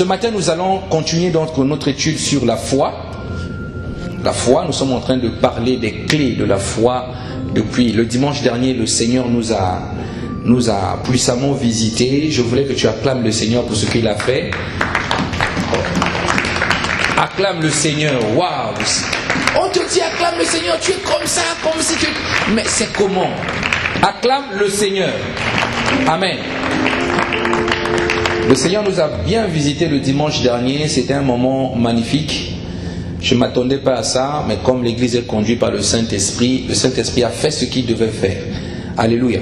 Ce matin, nous allons continuer donc notre étude sur la foi. La foi, nous sommes en train de parler des clés de la foi. Depuis le dimanche dernier, le Seigneur nous a puissamment visités. Je voulais que tu acclames le Seigneur pour ce qu'il a fait. Acclame le Seigneur. Waouh! On te dit acclame le Seigneur, tu es comme ça, comme si tu... Mais c'est comment? Acclame le Seigneur. Amen. Le Seigneur nous a bien visités le dimanche dernier. C'était un moment magnifique. Je ne m'attendais pas à ça, mais comme l'Église est conduite par le Saint-Esprit a fait ce qu'il devait faire. Alléluia.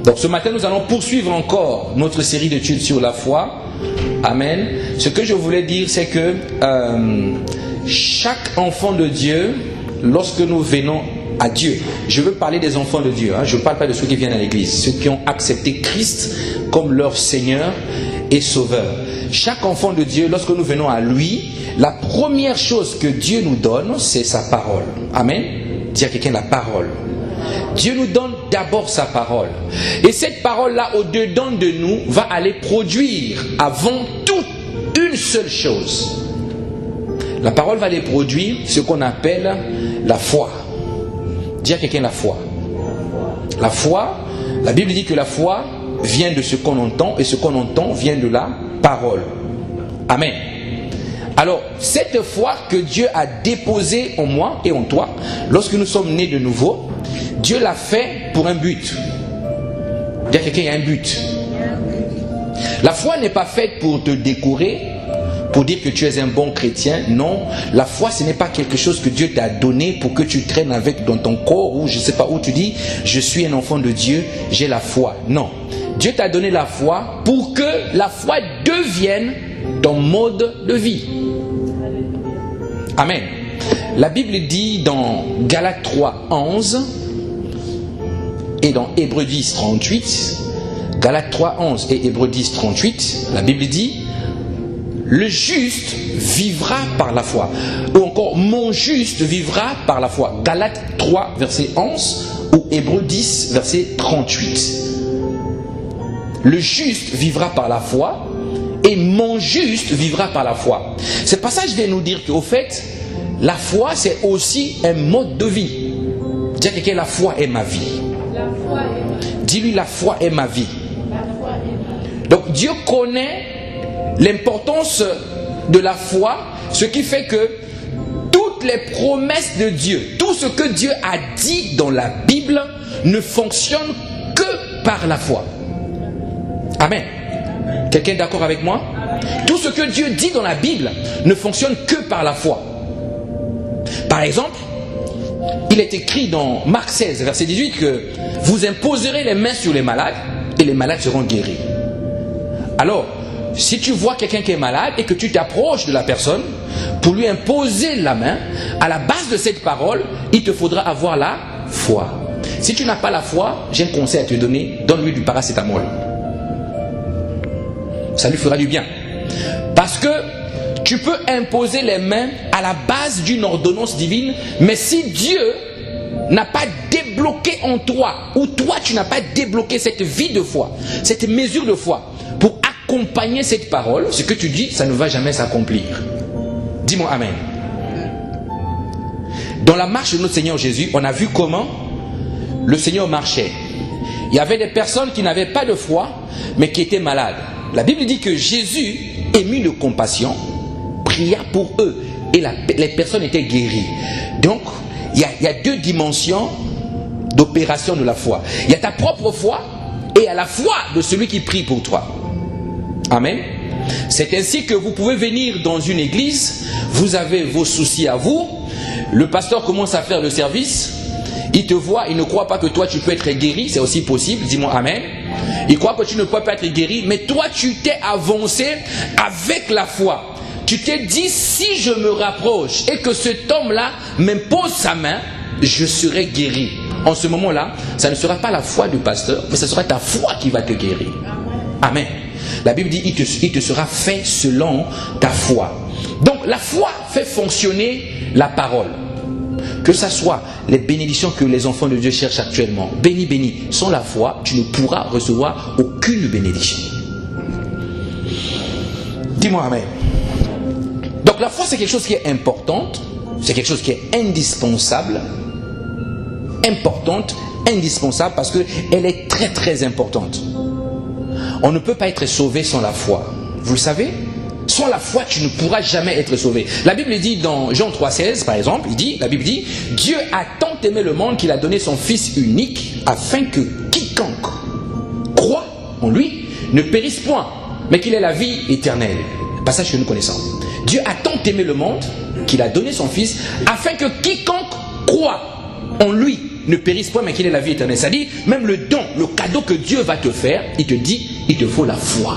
Donc ce matin, nous allons poursuivre encore notre série d'études sur la foi. Amen. Ce que je voulais dire, c'est que chaque enfant de Dieu, lorsque nous venons à Dieu, je veux parler des enfants de Dieu, je ne parle pas de ceux qui viennent à l'église, ceux qui ont accepté Christ comme leur Seigneur et Sauveur. Chaque enfant de Dieu, lorsque nous venons à lui, la première chose que Dieu nous donne, c'est sa parole. Amen. Dis à quelqu'un la parole. Dieu nous donne d'abord sa parole. Et cette parole-là, au-dedans de nous, va aller produire avant tout une seule chose. La parole va aller produire ce qu'on appelle la foi. Dis à quelqu'un la foi. La foi, la Bible dit que la foi vient de ce qu'on entend et ce qu'on entend vient de la parole. Amen. Alors, cette foi que Dieu a déposée en moi et en toi, lorsque nous sommes nés de nouveau, Dieu l'a fait pour un but. Dis à quelqu'un, il y a un but. La foi n'est pas faite pour te décorer, pour dire que tu es un bon chrétien. Non, la foi ce n'est pas quelque chose que Dieu t'a donné pour que tu traînes avec dans ton corps ou je ne sais pas où tu dis je suis un enfant de Dieu, j'ai la foi. Non, Dieu t'a donné la foi pour que la foi devienne ton mode de vie. Amen. La Bible dit dans Galates 3, 11 et dans Hébreux 10, 38, Galates 3, 11 et Hébreux 10, 38, la Bible dit le juste vivra par la foi. Ou encore, mon juste vivra par la foi. Galates 3, verset 11 ou Hébreux 10, verset 38. Le juste vivra par la foi et mon juste vivra par la foi. Ce passage vient nous dire qu'au fait, la foi c'est aussi un mode de vie. Dis à quelqu'un, la foi est ma vie. Dis-lui, la foi est ma vie. Donc Dieu connaît l'importance de la foi, ce qui fait que toutes les promesses de Dieu, tout ce que Dieu a dit dans la Bible ne fonctionne que par la foi. Amen. Quelqu'un est d'accord avec moi? Tout ce que Dieu dit dans la Bible ne fonctionne que par la foi. Par exemple, il est écrit dans Marc 16, verset 18 que vous imposerez les mains sur les malades et les malades seront guéris. Alors, si tu vois quelqu'un qui est malade et que tu t'approches de la personne pour lui imposer la main, à la base de cette parole, il te faudra avoir la foi. Si tu n'as pas la foi, j'ai un conseil à te donner, donne-lui du paracétamol. Ça lui fera du bien. Parce que tu peux imposer les mains à la base d'une ordonnance divine, mais si Dieu n'a pas débloqué en toi, ou toi tu n'as pas débloqué cette vie de foi, cette mesure de foi, pour accompagner cette parole, ce que tu dis, ça ne va jamais s'accomplir. Dis-moi Amen. Dans la marche de notre Seigneur Jésus, on a vu comment le Seigneur marchait. Il y avait des personnes qui n'avaient pas de foi, mais qui étaient malades. La Bible dit que Jésus, ému de compassion, pria pour eux et les personnes étaient guéries. Donc, il y a deux dimensions d'opération de la foi. Il y a ta propre foi et il y a la foi de celui qui prie pour toi. Amen. C'est ainsi que vous pouvez venir dans une église, vous avez vos soucis à vous, le pasteur commence à faire le service, il te voit, il ne croit pas que toi tu peux être guéri, c'est aussi possible, dis-moi Amen. Il croit que tu ne peux pas être guéri, mais toi tu t'es avancé avec la foi. Tu t'es dit, si je me rapproche et que cet homme-là m'impose sa main, je serai guéri. En ce moment-là, ça ne sera pas la foi du pasteur, mais ce sera ta foi qui va te guérir. Amen. La Bible dit, il te sera fait selon ta foi. Donc la foi fait fonctionner la parole. Que ce soit les bénédictions que les enfants de Dieu cherchent actuellement. Béni, béni. Sans la foi, tu ne pourras recevoir aucune bénédiction. Dis-moi amen. Donc la foi, c'est quelque chose qui est importante, c'est quelque chose qui est indispensable, importante, indispensable, parce qu'elle est très très importante. On ne peut pas être sauvé sans la foi. Vous le savez? Sans la foi, tu ne pourras jamais être sauvé. La Bible dit dans Jean 3,16, par exemple, la Bible dit, Dieu a tant aimé le monde qu'il a donné son Fils unique, afin que quiconque croit en lui ne périsse point, mais qu'il ait la vie éternelle. Passage que nous connaissons. Dieu a tant aimé le monde qu'il a donné son Fils, afin que quiconque croit en lui ne périsse point, mais qu'il ait la vie éternelle. C'est-à-dire, même le don, le cadeau que Dieu va te faire, il te dit, il te faut la foi.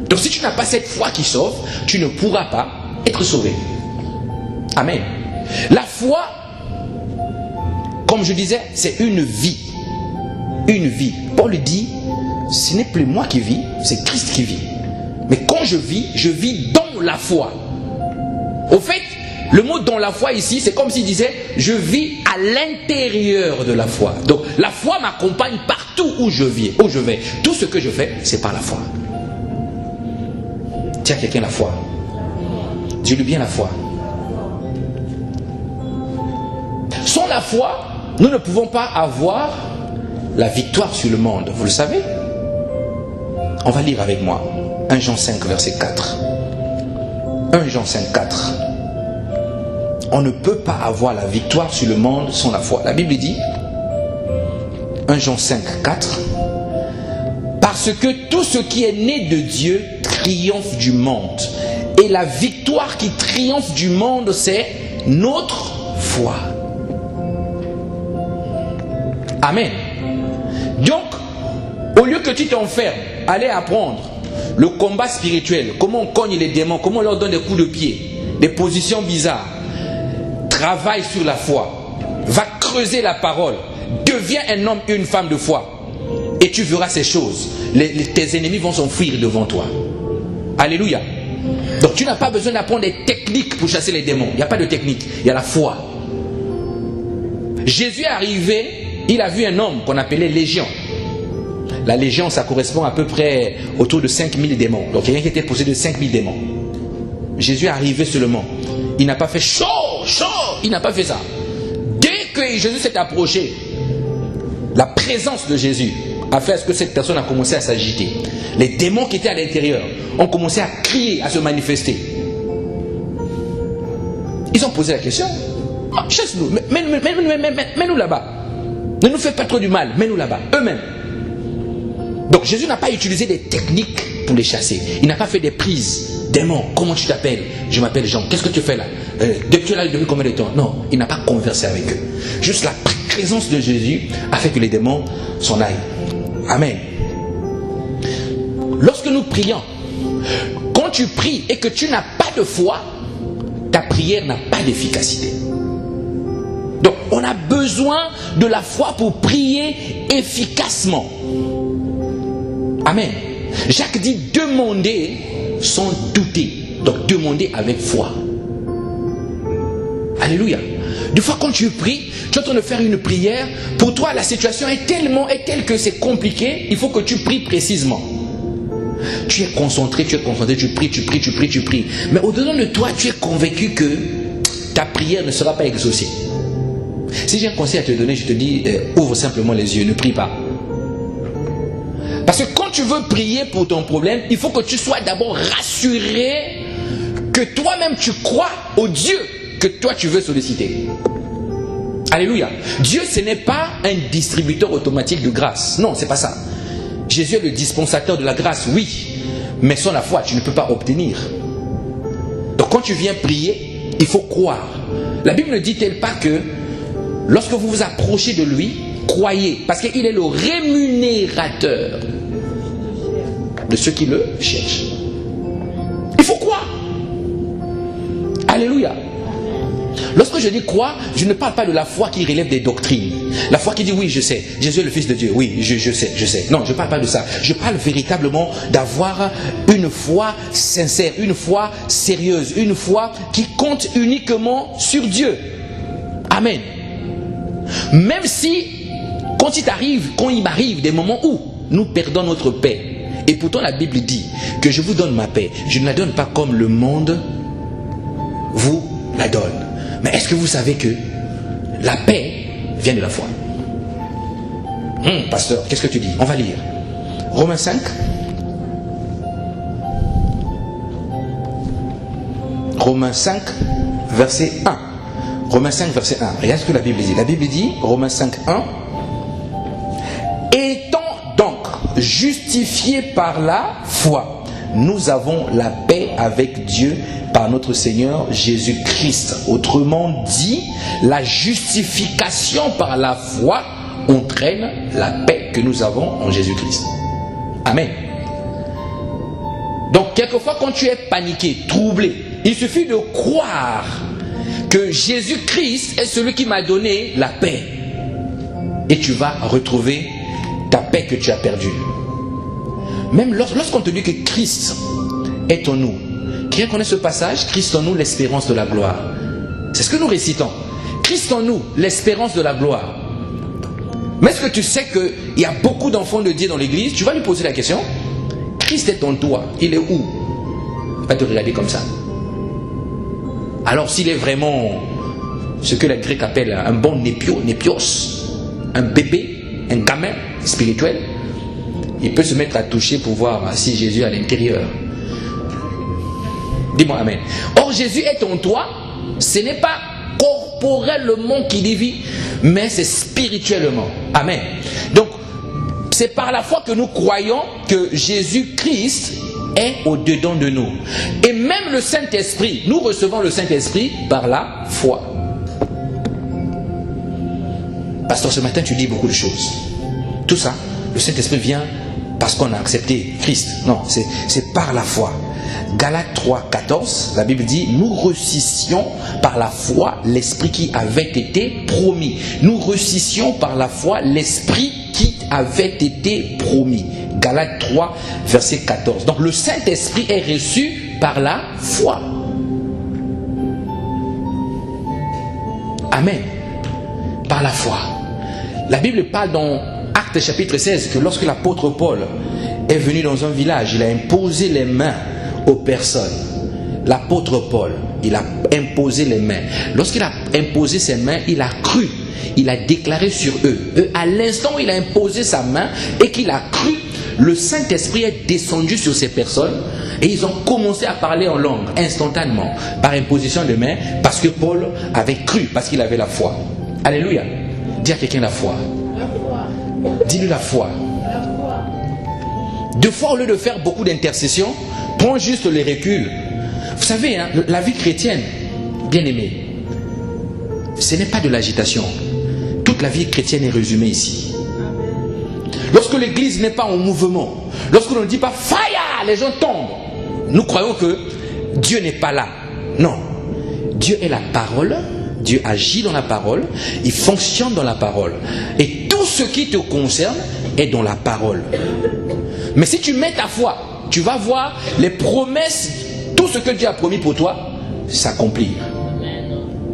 Donc si tu n'as pas cette foi qui sauve, tu ne pourras pas être sauvé. Amen. La foi, comme je disais, c'est une vie. Une vie. Paul dit, ce n'est plus moi qui vis, c'est Christ qui vit. Mais quand je vis dans la foi. Au fait, le mot dans la foi ici, c'est comme s'il disait, je vis à l'intérieur de la foi. Donc la foi m'accompagne partout où je vais. Tout ce que je fais, c'est par la foi. Tiens quelqu'un la foi. Dis-lui bien la foi. Sans la foi, nous ne pouvons pas avoir la victoire sur le monde. Vous le savez? On va lire avec moi. 1 Jean 5, verset 4. 1 Jean 5, 4. On ne peut pas avoir la victoire sur le monde sans la foi. La Bible dit, 1 Jean 5, 4, parce que tout ce qui est né de Dieu triomphe du monde. Et la victoire qui triomphe du monde, c'est notre foi. Amen. Donc, au lieu que tu t'enfermes, allez apprendre le combat spirituel, comment on cogne les démons, comment on leur donne des coups de pied, des positions bizarres. Travaille sur la foi, va creuser la parole, deviens un homme, une femme de foi, et tu verras ces choses. Tes ennemis vont s'enfuir devant toi. Alléluia. Donc tu n'as pas besoin d'apprendre des techniques pour chasser les démons. Il n'y a pas de technique, il y a la foi. Jésus est arrivé, il a vu un homme qu'on appelait Légion. La Légion, ça correspond à peu près autour de 5000 démons. Donc quelqu'un qui était possédé de 5000 démons. Jésus est arrivé seulement. Il n'a pas fait chaud, il n'a pas fait ça. Dès que Jésus s'est approché, la présence de Jésus a fait à ce que cette personne a commencé à s'agiter. Les démons qui étaient à l'intérieur ont commencé à crier, à se manifester. Ils ont posé la question, chasse-nous, mets-nous là-bas. Ne nous fais pas trop du mal, mets-nous là-bas, eux-mêmes. Donc Jésus n'a pas utilisé des techniques pour les chasser. Il n'a pas fait des prises. Démon, comment tu t'appelles? Je m'appelle Jean. Qu'est-ce que tu fais là? Depuis là, depuis combien de temps? Non, il n'a pas conversé avec eux. Juste la présence de Jésus a fait que les démons s'en aillent. Amen. Lorsque nous prions, quand tu pries et que tu n'as pas de foi, ta prière n'a pas d'efficacité. Donc on a besoin de la foi pour prier efficacement. Amen. Jacques dit demander sans douter. Donc demandez avec foi. Alléluia. Des fois quand tu pries, tu es en train de faire une prière, pour toi la situation est telle que c'est compliqué, il faut que tu pries précisément. Tu es concentré, tu pries. Mais au-dedans de toi, tu es convaincu que ta prière ne sera pas exaucée. Si j'ai un conseil à te donner, je te dis, ouvre simplement les yeux, ne prie pas. Parce que quand tu veux prier pour ton problème, il faut que tu sois d'abord rassuré que toi-même tu crois au Dieu que toi tu veux solliciter. Alléluia. Dieu, ce n'est pas un distributeur automatique de grâce. Non, c'est pas ça. Jésus est le dispensateur de la grâce, oui. Mais sans la foi, tu ne peux pas obtenir. Donc quand tu viens prier, il faut croire. La Bible ne dit-elle pas que lorsque vous vous approchez de lui, croyez, parce qu'il est le rémunérateur de ceux qui le cherchent. Il faut croire. Alléluia. Lorsque je dis croire, je ne parle pas de la foi qui relève des doctrines. La foi qui dit oui, je sais, Jésus est le Fils de Dieu. Oui, je sais. Non, je ne parle pas de ça. Je parle véritablement d'avoir une foi sincère, une foi sérieuse, une foi qui compte uniquement sur Dieu. Amen. Même si, quand il m'arrive des moments où nous perdons notre paix, Et pourtant la Bible dit que je vous donne ma paix. Je ne la donne pas comme le monde vous la donne. Mais est-ce que vous savez que la paix vient de la foi? Pasteur, qu'est-ce que tu dis? On va lire. Romains 5. Romains 5, verset 1. Romains 5, verset 1. Regarde ce que la Bible dit. La Bible dit, Romains 5, 1. Étant donc justifiés par la foi, nous avons la paix avec Dieu par notre Seigneur Jésus-Christ. Autrement dit, la justification par la foi entraîne la paix que nous avons en Jésus-Christ. Amen. Donc, quelquefois, quand tu es paniqué, troublé, il suffit de croire que Jésus-Christ est celui qui m'a donné la paix. Et tu vas retrouver ta paix que tu as perdue. Même lorsqu'on te dit que Christ est en nous. Qui connaît ce passage? Christ en nous, l'espérance de la gloire. C'est ce que nous récitons. Christ en nous, l'espérance de la gloire. Mais est-ce que tu sais qu'il y a beaucoup d'enfants de Dieu dans l'église? Tu vas lui poser la question. Christ est en toi. Il est où? Il va te regarder comme ça. Alors s'il est vraiment ce que les Grecs appellent un bon népios, un bébé, un gamin spirituel, il peut se mettre à toucher pour voir si Jésus est à l'intérieur. Dis-moi amen. Or Jésus est en toi, ce n'est pas corporellement qu'il y vit, mais c'est spirituellement. Amen. Donc c'est par la foi que nous croyons que Jésus-Christ est au-dedans de nous. Et même le Saint-Esprit, nous recevons le Saint-Esprit par la foi. Pasteur, ce matin tu dis beaucoup de choses. Tout ça, le Saint-Esprit vient parce qu'on a accepté Christ. Non, c'est par la foi. Galates 3, 14, la Bible dit, nous reçussions par la foi l'Esprit qui avait été promis. Nous reçussions par la foi l'Esprit qui avait été promis. Galates 3, verset 14. Donc le Saint-Esprit est reçu par la foi. Amen. Par la foi. La Bible parle dans Actes chapitre 16 que lorsque l'apôtre Paul est venu dans un village, il a imposé les mains aux personnes. L'apôtre Paul, il a imposé les mains. Lorsqu'il a imposé ses mains, il a cru. Il a déclaré sur eux. À l'instant où il a imposé sa main et qu'il a cru, le Saint-Esprit est descendu sur ces personnes et ils ont commencé à parler en langue instantanément par imposition de main parce que Paul avait cru, parce qu'il avait la foi. Alléluia. Dis à quelqu'un la foi. Dis-lui la foi. Deux fois, au lieu de faire beaucoup d'intercessions, prends juste les reculs. Vous savez, hein, la vie chrétienne, bien aimée, ce n'est pas de l'agitation. Toute la vie chrétienne est résumée ici. Lorsque l'église n'est pas en mouvement, lorsque l'on ne dit pas fire, les gens tombent. Nous croyons que Dieu n'est pas là. Non. Dieu est la parole. Dieu agit dans la parole. Il fonctionne dans la parole. Et tout ce qui te concerne est dans la parole. Mais si tu mets ta foi, tu vas voir les promesses, tout ce que Dieu a promis pour toi s'accomplir.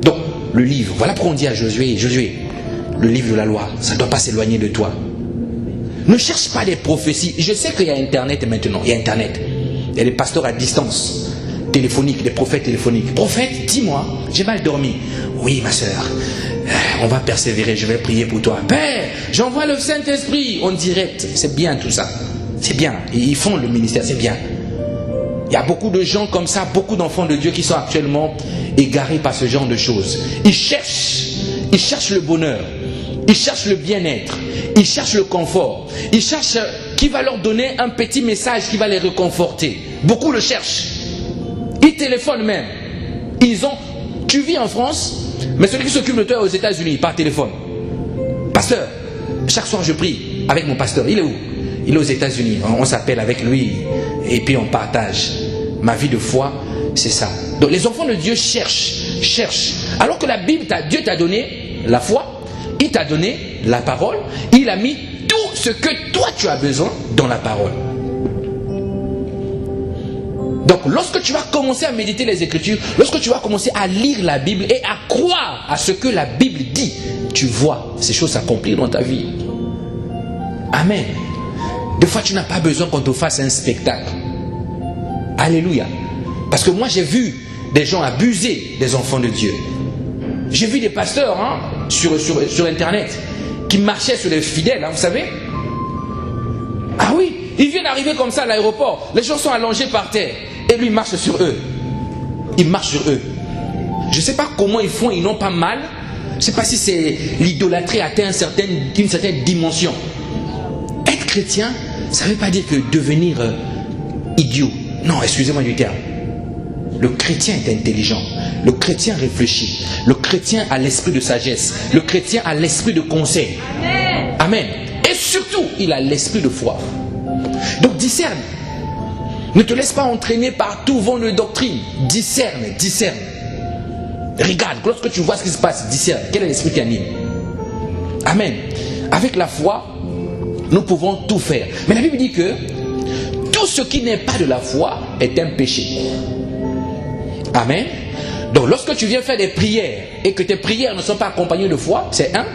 Donc, le livre, voilà pourquoi on dit à Josué, Josué, le livre de la loi, ça ne doit pas s'éloigner de toi. Ne cherche pas des prophéties. Je sais qu'il y a Internet maintenant, il y a Internet. Il y a des pasteurs à distance, téléphoniques, des prophètes téléphoniques. Prophète, dis-moi, j'ai mal dormi. Oui, ma soeur, on va persévérer, je vais prier pour toi. Père, j'envoie le Saint-Esprit en direct. C'est bien tout ça. C'est bien. Ils font le ministère, c'est bien. Il y a beaucoup de gens comme ça, beaucoup d'enfants de Dieu qui sont actuellement égarés par ce genre de choses. Ils cherchent le bonheur. Ils cherchent le bien-être. Ils cherchent le confort. Ils cherchent qui va leur donner un petit message qui va les réconforter. Beaucoup le cherchent. Ils téléphonent même. Tu vis en France, mais celui qui s'occupe de toi est aux États-Unis par téléphone. Pasteur, chaque soir je prie avec mon pasteur. Il est où? Il est aux États-Unis. On s'appelle avec lui et puis on partage. Ma vie de foi, c'est ça. Donc les enfants de Dieu cherchent. Alors que la Bible, Dieu t'a donné la foi, il t'a donné la parole, il a mis tout ce que toi tu as besoin dans la parole. Donc lorsque tu vas commencer à méditer les Écritures, lorsque tu vas commencer à lire la Bible et à croire à ce que la Bible dit, tu vois ces choses s'accomplir dans ta vie. Amen. Des fois, tu n'as pas besoin qu'on te fasse un spectacle. Alléluia. Parce que moi, j'ai vu des gens abuser des enfants de Dieu. J'ai vu des pasteurs sur Internet qui marchaient sur les fidèles, vous savez. Ah oui, ils viennent arriver comme ça à l'aéroport. Les gens sont allongés par terre. Et lui, il marche sur eux. Il marche sur eux. Je ne sais pas comment ils font, ils n'ont pas mal. Je ne sais pas si c'est l'idolâtrie atteint une certaine dimension. Être chrétien, ça ne veut pas dire que devenir idiot. Non, excusez-moi du terme. Le chrétien est intelligent. Le chrétien réfléchit. Le chrétien a l'esprit de sagesse. Le chrétien a l'esprit de conseil. Amen. Amen. Et surtout, il a l'esprit de foi. Donc discerne. Ne te laisse pas entraîner par tout vent de doctrine. Discerne, discerne. Regarde, lorsque tu vois ce qui se passe, discerne. Quel est l'esprit qui anime? Amen. Avec la foi, nous pouvons tout faire. Mais la Bible dit que tout ce qui n'est pas de la foi est un péché. Amen. Donc lorsque tu viens faire des prières et que tes prières ne sont pas accompagnées de foi, c'est un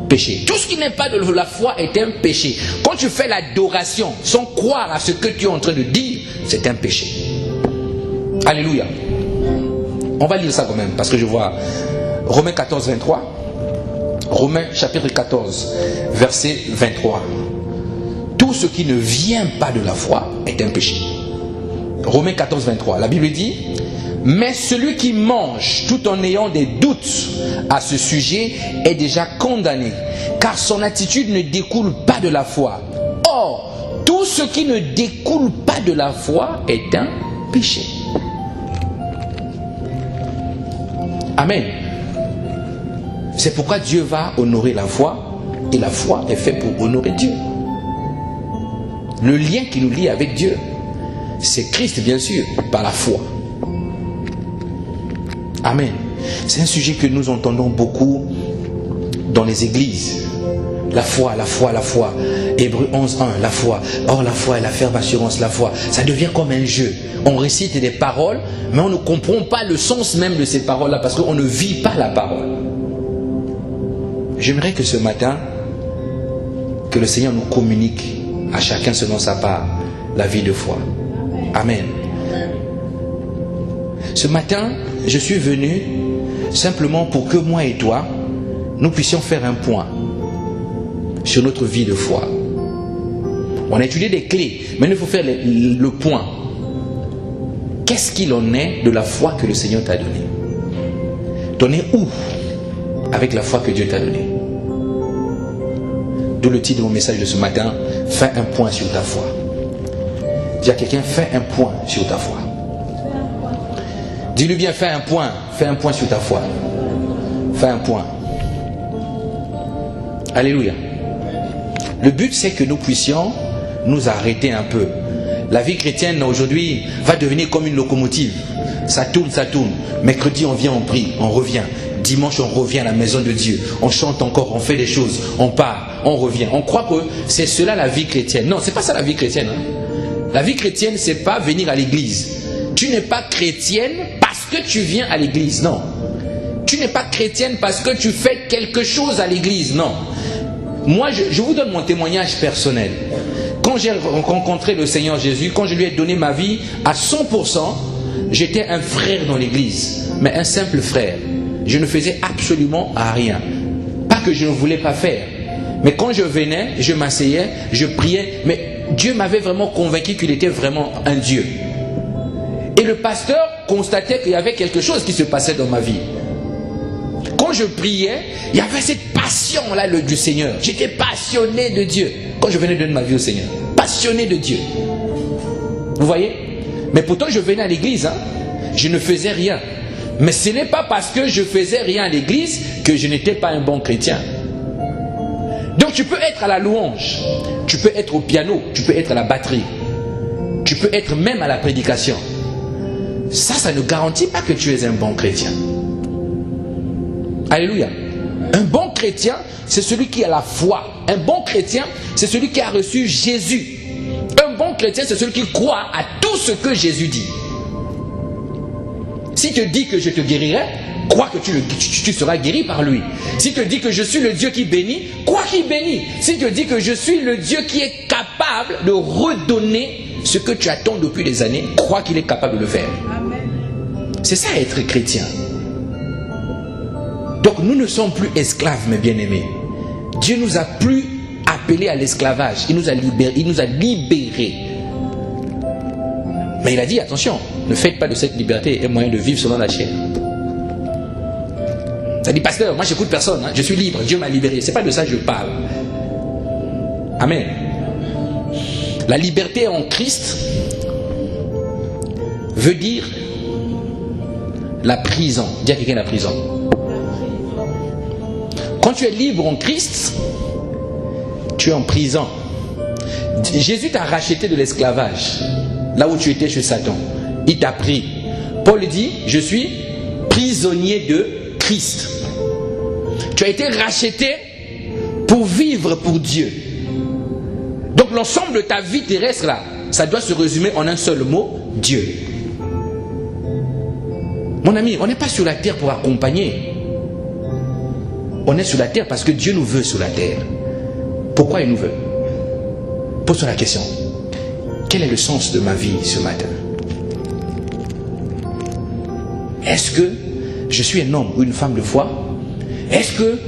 péché. Tout ce qui n'est pas de la foi est un péché. Quand tu fais l'adoration sans croire à ce que tu es en train de dire, c'est un péché. Alléluia. On va lire ça quand même parce que je vois Romains 14, 23. Romains chapitre 14, verset 23. Tout ce qui ne vient pas de la foi est un péché. Romains 14, 23. La Bible dit: mais celui qui mange tout en ayant des doutes à ce sujet est déjà condamné, car son attitude ne découle pas de la foi. Or, tout ce qui ne découle pas de la foi est un péché. Amen. C'est pourquoi Dieu va honorer la foi, et la foi est faite pour honorer Dieu. Le lien qui nous lie avec Dieu, c'est Christ, bien sûr, par la foi. Amen. C'est un sujet que nous entendons beaucoup dans les églises. La foi, la foi, la foi. Hébreux 11, 1, la foi. Or, la foi est la ferme assurance, la foi. Ça devient comme un jeu. On récite des paroles, mais on ne comprend pas le sens même de ces paroles-là parce qu'on ne vit pas la parole. J'aimerais que ce matin, que le Seigneur nous communique à chacun selon sa part la vie de foi. Amen. Ce matin, je suis venu simplement pour que moi et toi, nous puissions faire un point sur notre vie de foi. On a étudié des clés, mais il faut faire le point. Qu'est-ce qu'il en est de la foi que le Seigneur t'a donnée? T'en es où avec la foi que Dieu t'a donnée? D'où le titre de mon message de ce matin: fais un point sur ta foi. Dis à quelqu'un: fais un point sur ta foi. Dis-lui bien: fais un point sur ta foi. Fais un point. Alléluia. Le but, c'est que nous puissions nous arrêter un peu. La vie chrétienne aujourd'hui va devenir comme une locomotive. Ça tourne, ça tourne. Mercredi, on vient, on prie, on revient. Dimanche, on revient à la maison de Dieu. On chante encore, on fait des choses, on part, on revient. On croit que c'est cela la vie chrétienne. Non, c'est pas ça la vie chrétienne. La vie chrétienne, c'est pas venir à l'église. Tu n'es pas chrétienne parce que tu viens à l'église, non. Tu n'es pas chrétienne parce que tu fais quelque chose à l'église, non. Moi, je vous donne mon témoignage personnel. Quand j'ai rencontré le Seigneur Jésus, quand je lui ai donné ma vie à 100%, j'étais un frère dans l'église, mais un simple frère. Je ne faisais absolument rien. Pas que je ne voulais pas faire. Mais quand je venais, je m'asseyais, je priais, mais Dieu m'avait vraiment convaincu qu'il était vraiment un Dieu. Et le pasteur constatait qu'il y avait quelque chose qui se passait dans ma vie. Quand je priais, il y avait cette passion-là du Seigneur. J'étais passionné de Dieu. Quand je venais donner ma vie au Seigneur. Passionné de Dieu. Vous voyez? Mais pourtant, je venais à l'église. Je ne faisais rien. Mais ce n'est pas parce que je faisais rien à l'église que je n'étais pas un bon chrétien. Donc tu peux être à la louange. Tu peux être au piano. Tu peux être à la batterie. Tu peux être même à la prédication. Ça ne garantit pas que tu es un bon chrétien. Alléluia. Un bon chrétien, c'est celui qui a la foi. Un bon chrétien, c'est celui qui a reçu Jésus. Un bon chrétien, c'est celui qui croit à tout ce que Jésus dit. Si tu dis que je te guérirai, crois que tu seras guéri par lui. S'il te dit que je suis le Dieu qui bénit, crois qu'il bénit. S'il te dit que je suis le Dieu qui est capable de redonner ce que tu attends depuis des années, crois qu'il est capable de le faire. C'est ça être chrétien. Donc nous ne sommes plus esclaves, mes bien-aimés. Dieu nous a plus appelés à l'esclavage. Il nous a libérés. Mais il a dit, attention, ne faites pas de cette liberté un moyen de vivre selon la chair. Ça dit, pasteur, moi j'écoute personne, je suis libre, Dieu m'a libéré. C'est pas de ça que je parle. Amen. La liberté en Christ veut dire la prison. Dis à quelqu'un la prison. Quand tu es libre en Christ, tu es en prison. Jésus t'a racheté de l'esclavage. Là où tu étais chez Satan, il t'a pris. Paul dit, je suis prisonnier de Christ. Tu as été racheté pour vivre pour Dieu. Donc l'ensemble de ta vie terrestre là, ça doit se résumer en un seul mot, Dieu. Mon ami, on n'est pas sur la terre pour accompagner. On est sur la terre parce que Dieu nous veut sur la terre. Pourquoi il nous veut? Pose-toi la question. Quel est le sens de ma vie ce matin? Est-ce que je suis un homme ou une femme de foi? Est-ce que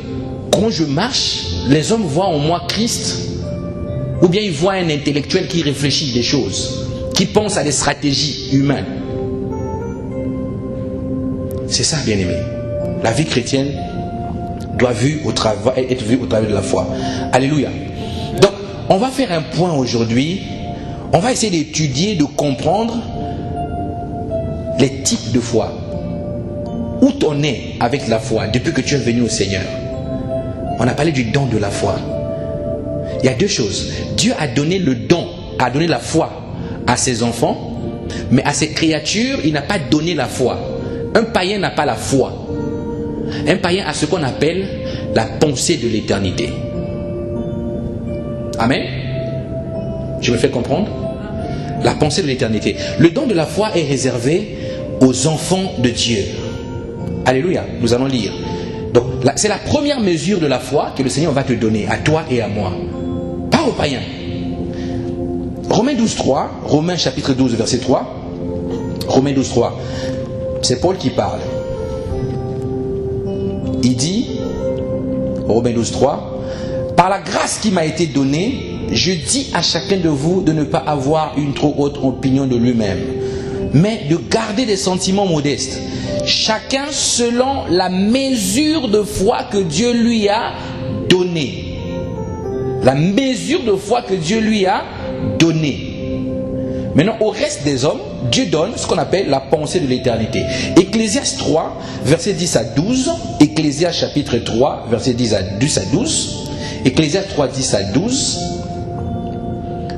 quand je marche, les hommes voient en moi Christ? Ou bien ils voient un intellectuel qui réfléchit des choses, qui pense à des stratégies humaines? C'est ça, bien-aimé. La vie chrétienne doit être vue au travers de la foi. Alléluia. Donc, on va faire un point aujourd'hui. On va essayer d'étudier, de comprendre les types de foi. Où t'en es avec la foi depuis que tu es venu au Seigneur? On a parlé du don de la foi. Il y a deux choses. Dieu a donné le don, a donné la foi à ses enfants, mais à ses créatures, il n'a pas donné la foi. Un païen n'a pas la foi. Un païen a ce qu'on appelle la pensée de l'éternité. Amen. Je me fais comprendre? La pensée de l'éternité. Le don de la foi est réservé aux enfants de Dieu. Alléluia. Nous allons lire. Donc, c'est la première mesure de la foi que le Seigneur va te donner, à toi et à moi. Pas aux païens. Romains 12.3, Romains chapitre 12, verset 3. Romains 12.3. C'est Paul qui parle. Il dit, Romains 12.3, par la grâce qui m'a été donnée, je dis à chacun de vous de ne pas avoir une trop haute opinion de lui-même, mais de garder des sentiments modestes. Chacun selon la mesure de foi que Dieu lui a donnée. La mesure de foi que Dieu lui a donnée. Maintenant, au reste des hommes, Dieu donne ce qu'on appelle la pensée de l'éternité. Ecclésiaste 3, verset 10 à 12. Ecclésiaste chapitre 3, verset 10 à 12. Ecclésiaste 3, 10 à 12.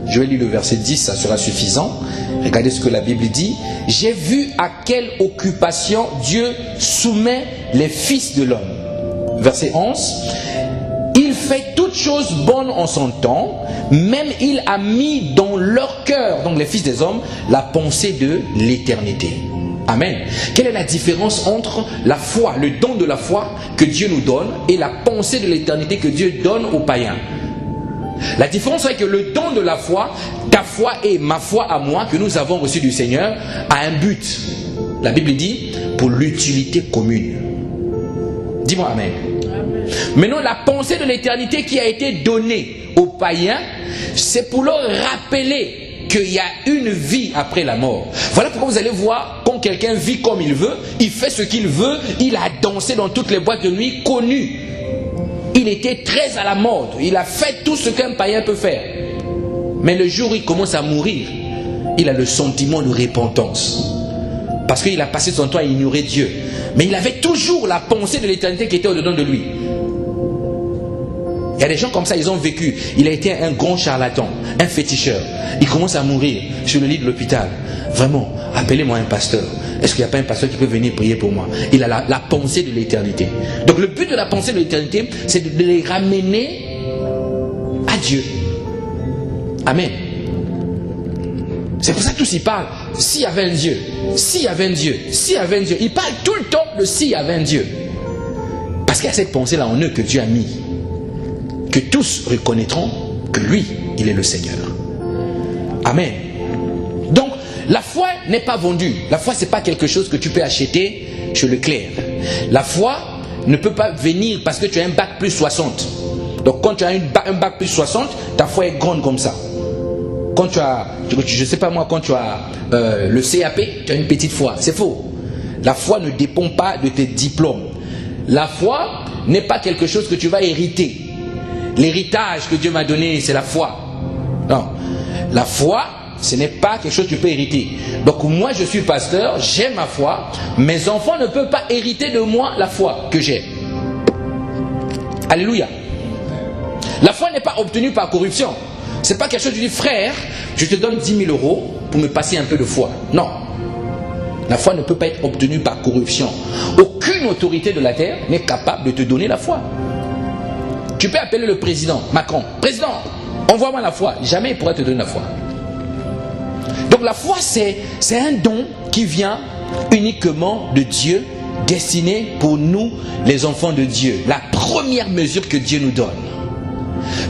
Je vais lire le verset 10, ça sera suffisant. Regardez ce que la Bible dit. J'ai vu à quelle occupation Dieu soumet les fils de l'homme. Verset 11. Il fait toutes choses bonnes en son temps, même il a mis dans leur cœur, donc les fils des hommes, la pensée de l'éternité. Amen. Quelle est la différence entre la foi, le don de la foi que Dieu nous donne, et la pensée de l'éternité que Dieu donne aux païens? La différence est que le don de la foi, ta foi et ma foi à moi, que nous avons reçu du Seigneur, a un but. La Bible dit, pour l'utilité commune. Dis-moi Amen. Maintenant, la pensée de l'éternité qui a été donnée aux païens, c'est pour leur rappeler qu'il y a une vie après la mort. Voilà pourquoi vous allez voir, quand quelqu'un vit comme il veut, il fait ce qu'il veut, il a dansé dans toutes les boîtes de nuit connues. Il était très à la mode, il a fait tout ce qu'un païen peut faire. Mais le jour où il commence à mourir, il a le sentiment de repentance. Parce qu'il a passé son temps à ignorer Dieu. Mais il avait toujours la pensée de l'éternité qui était au-dedans de lui. Il y a des gens comme ça, ils ont vécu. Il a été un grand charlatan, un féticheur. Il commence à mourir sur le lit de l'hôpital. Vraiment, appelez-moi un pasteur. Est-ce qu'il n'y a pas un pasteur qui peut venir prier pour moi? Il a la pensée de l'éternité. Donc le but de la pensée de l'éternité, c'est de les ramener à Dieu. Amen. C'est pour ça que tous y parlent. s'il y avait un Dieu, s'il y avait un Dieu, s'il y avait un Dieu. Il parle tout le temps de s'il y avait un Dieu. Parce qu'il y a cette pensée-là en eux que Dieu a mis. Que tous reconnaîtront que lui, il est le Seigneur. Amen. Donc, la foi n'est pas vendue. La foi, ce n'est pas quelque chose que tu peux acheter chez Leclerc. La foi ne peut pas venir parce que tu as un bac plus 60. Donc, quand tu as un bac plus 60, ta foi est grande comme ça. Quand tu as, je ne sais pas moi, quand tu as le CAP, tu as une petite foi. C'est faux. La foi ne dépend pas de tes diplômes. La foi n'est pas quelque chose que tu vas hériter. L'héritage que Dieu m'a donné, c'est la foi. Non. La foi, ce n'est pas quelque chose que tu peux hériter. Donc moi, je suis pasteur, j'ai ma foi. Mes enfants ne peuvent pas hériter de moi la foi que j'ai. Alléluia. La foi n'est pas obtenue par corruption. Ce n'est pas quelque chose que tu dis, frère, je te donne 10 000 euros pour me passer un peu de foi. Non. La foi ne peut pas être obtenue par corruption. Aucune autorité de la terre n'est capable de te donner la foi. Tu peux appeler le président Macron. Président, envoie-moi la foi. Jamais il pourra te donner la foi. Donc la foi, c'est un don qui vient uniquement de Dieu, destiné pour nous, les enfants de Dieu. La première mesure que Dieu nous donne.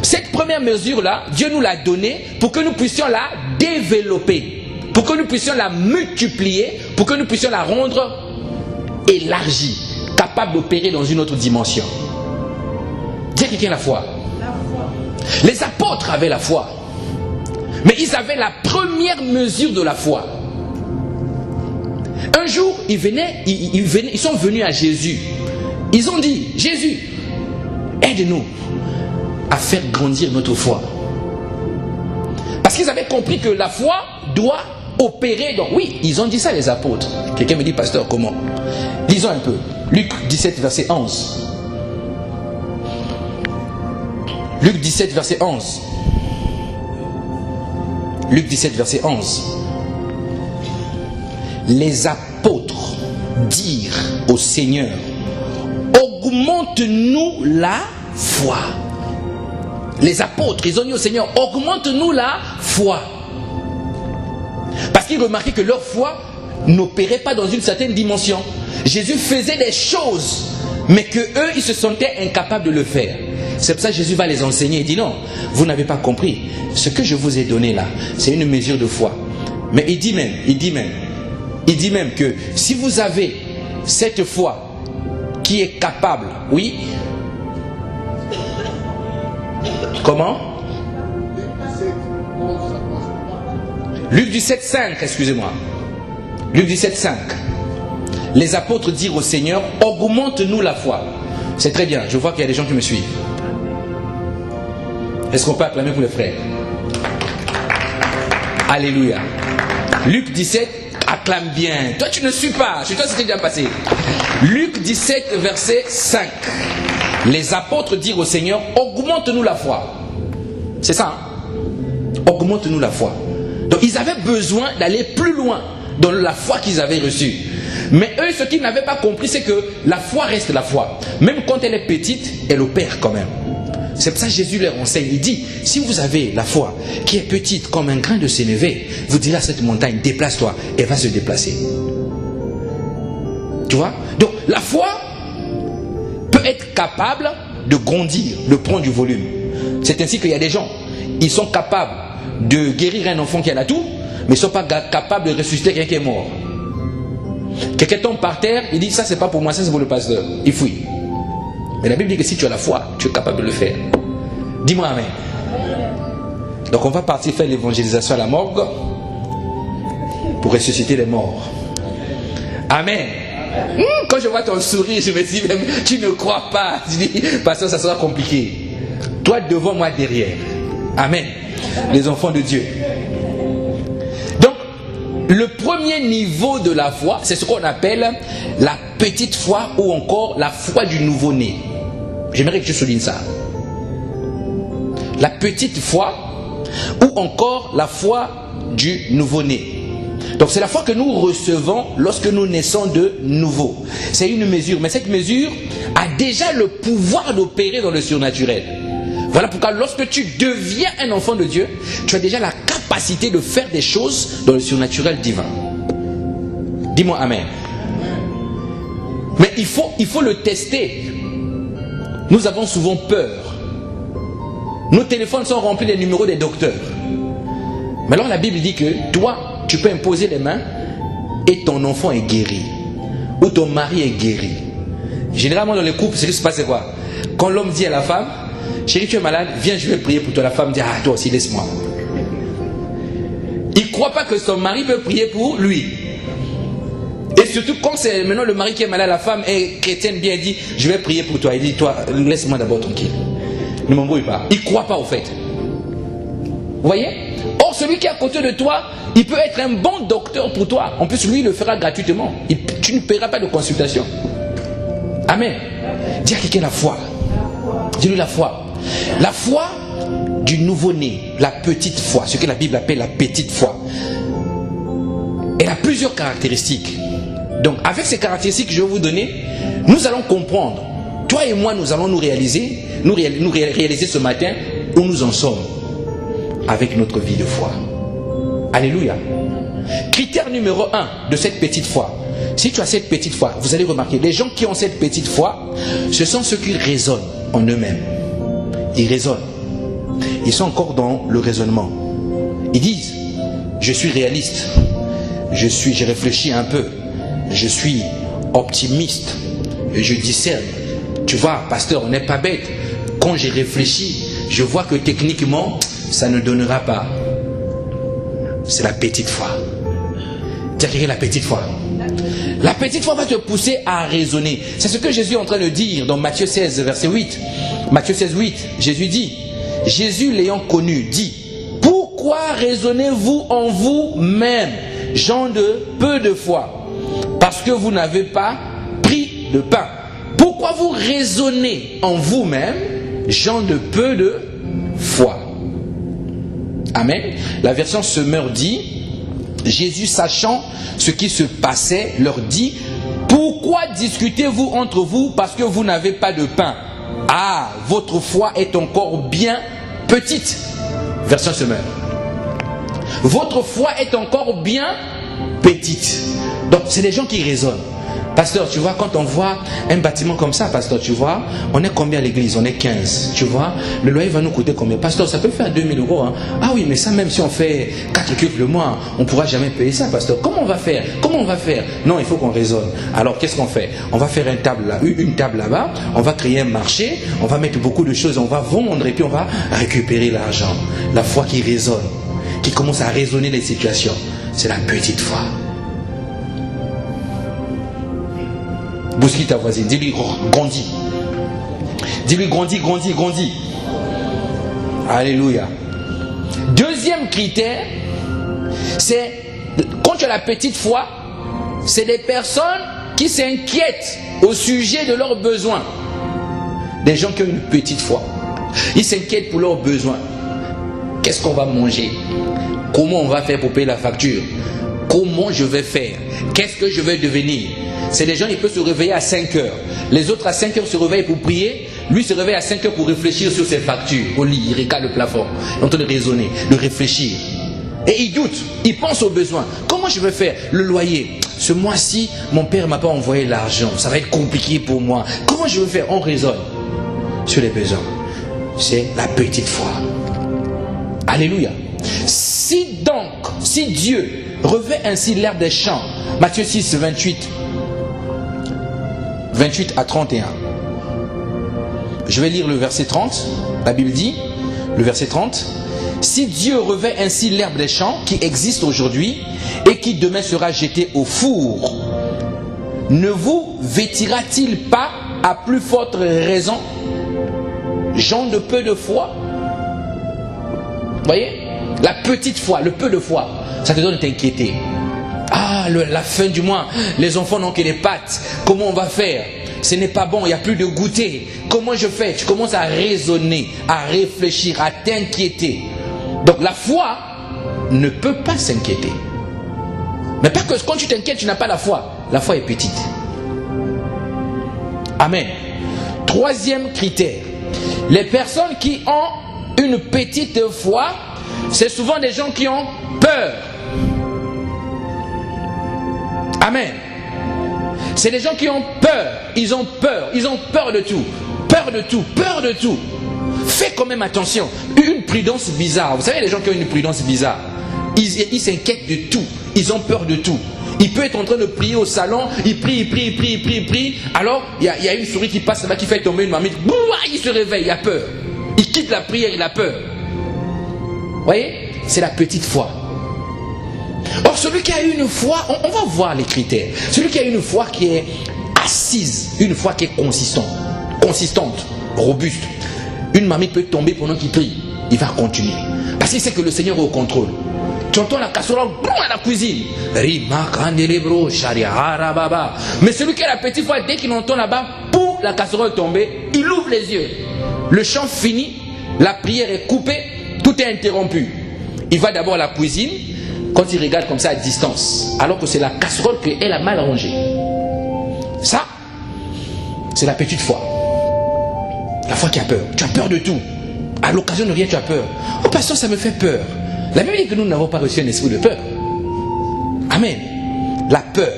Cette première mesure-là, Dieu nous l'a donnée pour que nous puissions la développer, pour que nous puissions la multiplier, pour que nous puissions la rendre élargie, capable d'opérer dans une autre dimension. Dis à quelqu'un la foi. Les apôtres avaient la foi, mais ils avaient la première mesure de la foi. Un jour, ils sont venus à Jésus. Ils ont dit, Jésus, aide-nous à faire grandir notre foi. Parce qu'ils avaient compris que la foi doit opérer dans... Oui, ils ont dit ça les apôtres. Quelqu'un me dit, pasteur, comment? Lisons un peu. Luc 17, verset 11. Luc 17, verset 11. Luc 17, verset 11. Les apôtres dirent au Seigneur, augmente-nous la foi. Les apôtres, ils ont dit au Seigneur, augmente-nous la foi. Parce qu'ils remarquaient que leur foi n'opérait pas dans une certaine dimension. Jésus faisait des choses, mais que eux, ils se sentaient incapables de le faire. C'est pour ça que Jésus va les enseigner. Il dit non, vous n'avez pas compris. Ce que je vous ai donné là, c'est une mesure de foi. Mais il dit même que si vous avez cette foi qui est capable, oui. Comment? Luc 17, 5, excusez-moi. Luc 17, 5. Les apôtres dirent au Seigneur, augmente-nous la foi. C'est très bien, je vois qu'il y a des gens qui me suivent. Est-ce qu'on peut acclamer pour les frères? Alléluia. Luc 17, acclame bien. Toi tu ne suis pas, chez toi c'était déjà passé. Luc 17, verset 5. Les apôtres dirent au Seigneur, augmente-nous la foi. C'est ça, hein? Augmente-nous la foi. Donc ils avaient besoin d'aller plus loin dans la foi qu'ils avaient reçue. Mais eux, ce qu'ils n'avaient pas compris, c'est que la foi reste la foi. Même quand elle est petite, elle opère quand même. C'est pour ça que Jésus leur enseigne. Il dit, si vous avez la foi qui est petite comme un grain de sénévé, vous direz à cette montagne, déplace-toi, elle va se déplacer. Tu vois? Donc la foi peut être capable de grandir, de prendre du volume. C'est ainsi qu'il y a des gens, ils sont capables de guérir un enfant qui a tout, mais ils ne sont pas capables de ressusciter quelqu'un qui est mort. Quelqu'un tombe par terre, il dit ça c'est pas pour moi, ça c'est pour le pasteur. Il fouille. Mais la Bible dit que si tu as la foi, tu es capable de le faire. Dis-moi amen. Donc on va partir faire l'évangélisation à la morgue pour ressusciter les morts. Amen. Quand je vois ton sourire, je me dis même, tu ne crois pas. Je dis, pasteur, ça sera compliqué. Toi devant, moi derrière. Amen. Les enfants de Dieu. Donc, le premier niveau de la foi, c'est ce qu'on appelle la petite foi ou encore la foi du nouveau-né. J'aimerais que tu soulignes ça. La petite foi ou encore la foi du nouveau-né. Donc c'est la foi que nous recevons lorsque nous naissons de nouveau. C'est une mesure, mais cette mesure a déjà le pouvoir d'opérer dans le surnaturel. Voilà pourquoi lorsque tu deviens un enfant de Dieu, tu as déjà la capacité de faire des choses dans le surnaturel divin. Dis-moi Amen. Mais il faut le tester. Nous avons souvent peur. Nos téléphones sont remplis des numéros des docteurs. Mais alors la Bible dit que toi, tu peux imposer les mains et ton enfant est guéri. Ou ton mari est guéri. Généralement dans les couples, ce qui se passe c'est quoi? Quand l'homme dit à la femme, chérie tu es malade, viens je vais prier pour toi. La femme dit, ah toi aussi laisse-moi. Il ne croit pas que son mari peut prier pour lui. Et surtout quand c'est maintenant le mari qui est malade, la femme est chrétienne bien dit, je vais prier pour toi. Il dit, toi laisse-moi d'abord tranquille. Ne m'embrouille pas. Il ne croit pas au fait. Vous voyez? Or celui qui est à côté de toi, il peut être un bon docteur pour toi. En plus lui il le fera gratuitement. Tu ne paieras pas de consultation. Amen. Dis à quelqu'un la foi. Dis-lui la foi. La foi du nouveau-né, la petite foi, ce que la Bible appelle la petite foi. Elle a plusieurs caractéristiques. Donc avec ces caractéristiques que je vais vous donner, nous allons comprendre. Toi et moi nous allons nous réaliser ce matin où nous en sommes avec notre vie de foi. Alléluia. Critère numéro 1 de cette petite foi. Si tu as cette petite foi, vous allez remarquer, les gens qui ont cette petite foi, ce sont ceux qui raisonnent en eux-mêmes. Ils raisonnent. Ils sont encore dans le raisonnement. Ils disent, je suis réaliste. Je réfléchis un peu. Je suis optimiste. Et je discerne. Tu vois, pasteur, on n'est pas bête. Quand j'ai réfléchi, je vois que techniquement, ça ne donnera pas. C'est la petite foi. Dis la petite foi. La petite foi va te pousser à raisonner. C'est ce que Jésus est en train de dire dans Matthieu 16, verset 8. Matthieu 16, 8. Jésus dit, Jésus l'ayant connu, dit, pourquoi raisonnez-vous en vous-même, gens de peu de foi? Parce que vous n'avez pas pris de pain. Pourquoi vous raisonnez en vous-même, gens de peu de foi? Amen. La version Semeur dit, Jésus sachant ce qui se passait leur dit, pourquoi discutez-vous entre vous parce que vous n'avez pas de pain? Ah, votre foi est encore bien petite. Version Semeur. Votre foi est encore bien petite. Donc c'est les gens qui raisonnent. Pasteur, tu vois, quand on voit un bâtiment comme ça, pasteur, tu vois, on est combien à l'église? On est 15. Tu vois, le loyer va nous coûter combien? Pasteur, ça peut faire 2000 €. Hein? Ah oui, mais ça, même si on fait 4 cultes le mois, on ne pourra jamais payer ça, pasteur. Comment on va faire? Comment on va faire? Non, il faut qu'on raisonne. Alors, qu'est-ce qu'on fait? On va faire une table là-bas, on va créer un marché, on va mettre beaucoup de choses, on va vendre et puis on va récupérer l'argent. La foi qui raisonne, qui commence à raisonner les situations, c'est la petite foi. Bouscule ta voisine, dis-lui grandis. Dis-lui grandis, grandis, grandis. Alléluia. Deuxième critère, c'est quand tu as la petite foi, c'est des personnes qui s'inquiètent au sujet de leurs besoins. Des gens qui ont une petite foi. Ils s'inquiètent pour leurs besoins. Qu'est-ce qu'on va manger? Comment on va faire pour payer la facture? Comment je vais faire? Qu'est-ce que je vais devenir? C'est des gens qui peuvent se réveiller à 5 heures. Les autres à 5 heures se réveillent pour prier. Lui se réveille à 5 heures pour réfléchir sur ses factures. Au lit, il regarde le plafond. Il est en train de raisonner, de réfléchir. Et il doute, il pense aux besoins. Comment je vais faire? Le loyer. Ce mois-ci, mon père ne m'a pas envoyé l'argent. Ça va être compliqué pour moi. Comment je vais faire? On raisonne sur les besoins. C'est la petite foi. Alléluia. Si Dieu revêt ainsi l'herbe des champs, Matthieu 6, 28 à 31. Je vais lire le verset 30. La Bible dit, le verset 30, si Dieu revêt ainsi l'herbe des champs qui existe aujourd'hui et qui demain sera jetée au four, ne vous vêtira-t-il pas à plus forte raison, gens de peu de foi? Vous voyez, la petite foi, le peu de foi, ça te donne de t'inquiéter. Ah, la fin du mois, les enfants n'ont que des pâtes. Comment on va faire? Ce n'est pas bon, il n'y a plus de goûter. Comment je fais? Tu commences à raisonner, à réfléchir, à t'inquiéter. Donc la foi ne peut pas s'inquiéter. Mais pas que quand tu t'inquiètes, tu n'as pas la foi. La foi est petite. Amen. Troisième critère. Les personnes qui ont une petite foi, c'est souvent des gens qui ont peur. Amen. C'est des gens qui ont peur. Ils ont peur. Ils ont peur de tout. Peur de tout. Peur de tout. Fais quand même attention. Une prudence bizarre. Vous savez, les gens qui ont une prudence bizarre, ils s'inquiètent de tout. Ils ont peur de tout. Il peut être en train de prier au salon, il prie. Alors, il y a une souris qui passe là-bas qui fait tomber une marmite. Bouah, il se réveille, il a peur. Il quitte la prière, il a peur. Vous voyez? C'est la petite foi. Or, celui qui a une foi, on va voir les critères. Celui qui a une foi qui est assise, une foi qui est consistante, robuste. Une marmite peut tomber pendant qu'il prie. Il va continuer. Parce qu'il sait que le Seigneur est au contrôle. Tu entends la casserole à la cuisine. Mais celui qui a la petite foi, dès qu'il entend là-bas, pour la casserole tomber, il ouvre les yeux. Le chant finit, la prière est coupée, tout est interrompu. Il va d'abord à la cuisine, quand il regarde comme ça à distance, alors que c'est la casserole qu'elle a mal rangée. Ça, c'est la petite foi. La foi qui a peur. Tu as peur de tout. À l'occasion de rien, tu as peur. Oh, pasteur, ça me fait peur. La Bible dit que nous n'avons pas reçu un esprit de peur. Amen. La peur.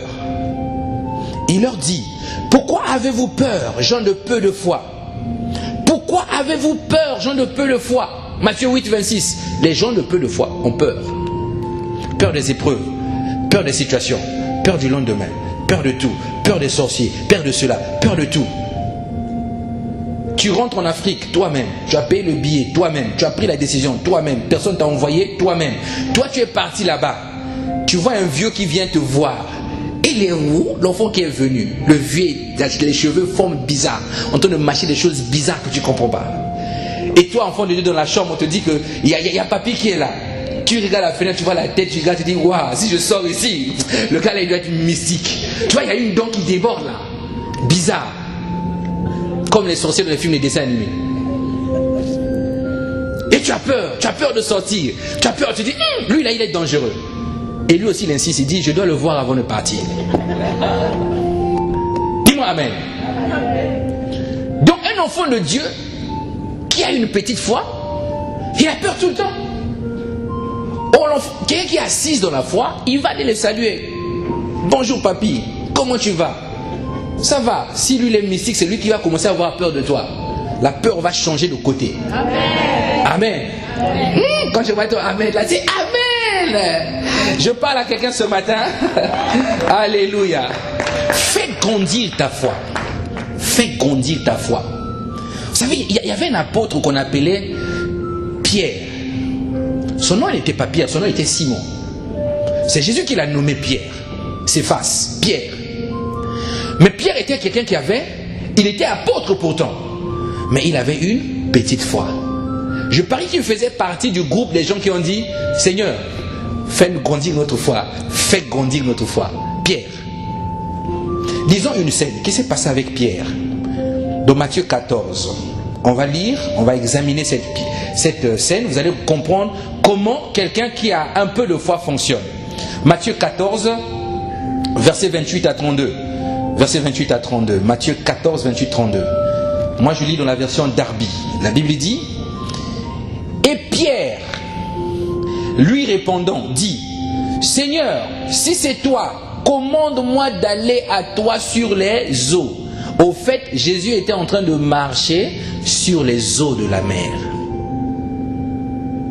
Il leur dit, pourquoi avez-vous peur, gens de peu de foi? Pourquoi avez-vous peur, gens de peu de foi? Matthieu 8, 26. Les gens de peu de foi ont peur. Peur des épreuves, peur des situations, peur du lendemain, peur de tout, peur des sorciers, peur de cela, peur de tout. Tu rentres en Afrique toi-même, tu as payé le billet toi-même, tu as pris la décision toi-même, personne t'a envoyé toi-même. Toi tu es parti là-bas, tu vois un vieux qui vient te voir. Il est où l'enfant qui est venu? Le vieux, les cheveux forment bizarre, en train de mâcher des choses bizarres que tu ne comprends pas. Et toi enfant de Dieu dans la chambre, on te dit qu'il y a papy qui est là. Tu regardes la fenêtre, tu vois la tête, tu regardes, tu dis waouh, si je sors ici, le gars là il doit être mystique. Tu vois, il y a une dent qui déborde là, bizarre. Comme les sorciers dans les films, les dessins animés. Et tu as peur de sortir. Tu as peur, tu dis, lui là il est dangereux. Et lui aussi il insiste, il dit, je dois le voir avant de partir. Dis-moi amen. Donc un enfant de Dieu qui a une petite foi, il a peur tout le temps. Quelqu'un qui est assis dans la foi, il va aller le saluer. Bonjour papy, comment tu vas? Ça va. Si lui il est mystique, c'est lui qui va commencer à avoir peur de toi. La peur va changer de côté. Amen. Amen. Quand je vois toi, amen, là c'est amen. Je parle à quelqu'un ce matin. Alléluia. Fais grandir ta foi. Fais grandir ta foi. Vous savez, il y avait un apôtre qu'on appelait Pierre. Son nom n'était pas Pierre, son nom était Simon. C'est Jésus qui l'a nommé Pierre. Céphas, Pierre. Mais Pierre était quelqu'un il était apôtre pourtant, mais il avait une petite foi. Je parie qu'il faisait partie du groupe des gens qui ont dit, Seigneur, fais grandir notre foi, fais grandir notre foi. Pierre. Disons une scène, qu'est-ce qui s'est passé avec Pierre? Dans Matthieu 14, on va lire, on va examiner cette scène, vous allez comprendre comment quelqu'un qui a un peu de foi fonctionne. Matthieu 14, versets 28 à 32. Verset 28 à 32. Matthieu 14, 28, 32. Moi je lis dans la version Darby. La Bible dit, et Pierre, lui répondant, dit, Seigneur, si c'est toi, commande-moi d'aller à toi sur les eaux. Au fait, Jésus était en train de marcher sur les eaux de la mer.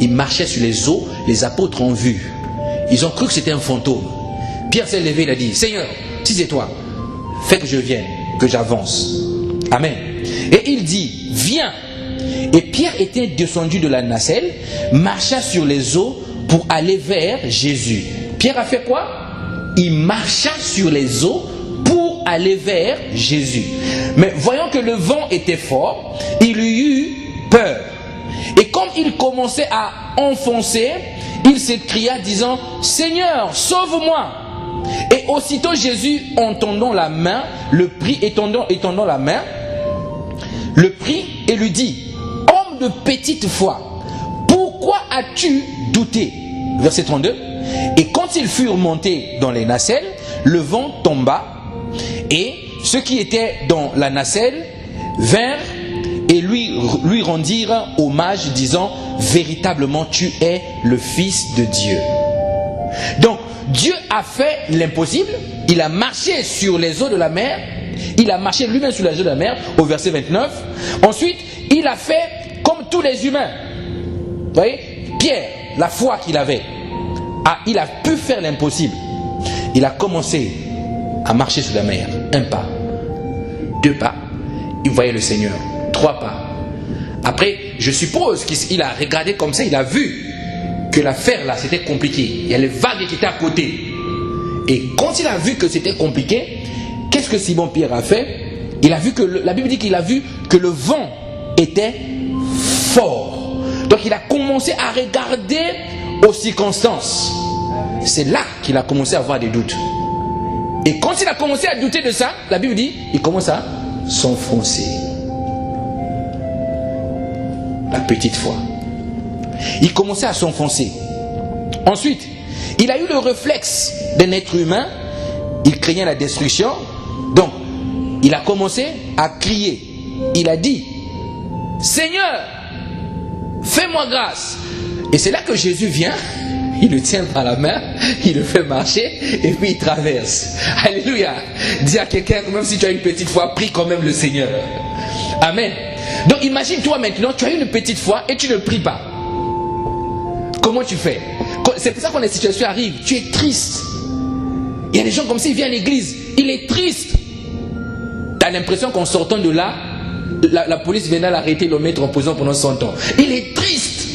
Il marchait sur les eaux, les apôtres ont vu. Ils ont cru que c'était un fantôme. Pierre s'est levé, il a dit, Seigneur, si c'est toi, fais que je vienne, que j'avance. Amen. Et il dit, viens. Et Pierre était descendu de la nacelle, marcha sur les eaux pour aller vers Jésus. Pierre a fait quoi? Il marcha sur les eaux pour aller vers Jésus. Mais voyant que le vent était fort, il eut peur. Et comme il commençait à enfoncer, il s'écria disant, Seigneur, sauve-moi. Et aussitôt Jésus, entendant la main, étendant la main, le prit et lui dit, homme de petite foi, pourquoi as-tu douté? Verset 32. Et quand ils furent montés dans les nacelles, le vent tomba, et ceux qui étaient dans la nacelle vinrent et lui rendirent hommage, disant, véritablement tu es le Fils de Dieu. Donc Dieu a fait l'impossible, il a marché sur les eaux de la mer, il a marché lui-même sur les eaux de la mer, au verset 29. Ensuite, il a fait comme tous les humains. Vous voyez, Pierre, la foi qu'il avait, il a pu faire l'impossible. Il a commencé à marcher sur la mer. 1 pas, 2 pas, il voyait le Seigneur. 3 pas. Après, je suppose qu'il a regardé comme ça, il a vu que l'affaire là, c'était compliqué. Il y a les vagues qui étaient à côté. Et quand il a vu que c'était compliqué, qu'est-ce que Simon-Pierre a fait? Il a vu que, la Bible dit qu'il a vu que le vent était fort. Donc il a commencé à regarder aux circonstances. C'est là qu'il a commencé à avoir des doutes. Et quand il a commencé à douter de ça, la Bible dit, il commence à s'enfoncer. La petite foi. Il commençait à s'enfoncer. Ensuite, il a eu le réflexe d'un être humain. Il craignait la destruction. Donc, il a commencé à crier. Il a dit, Seigneur, fais-moi grâce. Et c'est là que Jésus vient. Il le tient par la main, il le fait marcher et puis il traverse. Alléluia. Dis à quelqu'un, même si tu as une petite foi, prie quand même le Seigneur. Amen. Donc imagine-toi maintenant, tu as une petite foi et tu ne pries pas. Comment tu fais? C'est pour ça que quand les situations arrivent, tu es triste. Il y a des gens comme ça, ils viennent à l'église, il est triste. Tu as l'impression qu'en sortant de là, la police viendra l'arrêter, le mettre en prison pendant 100 ans. Il est triste.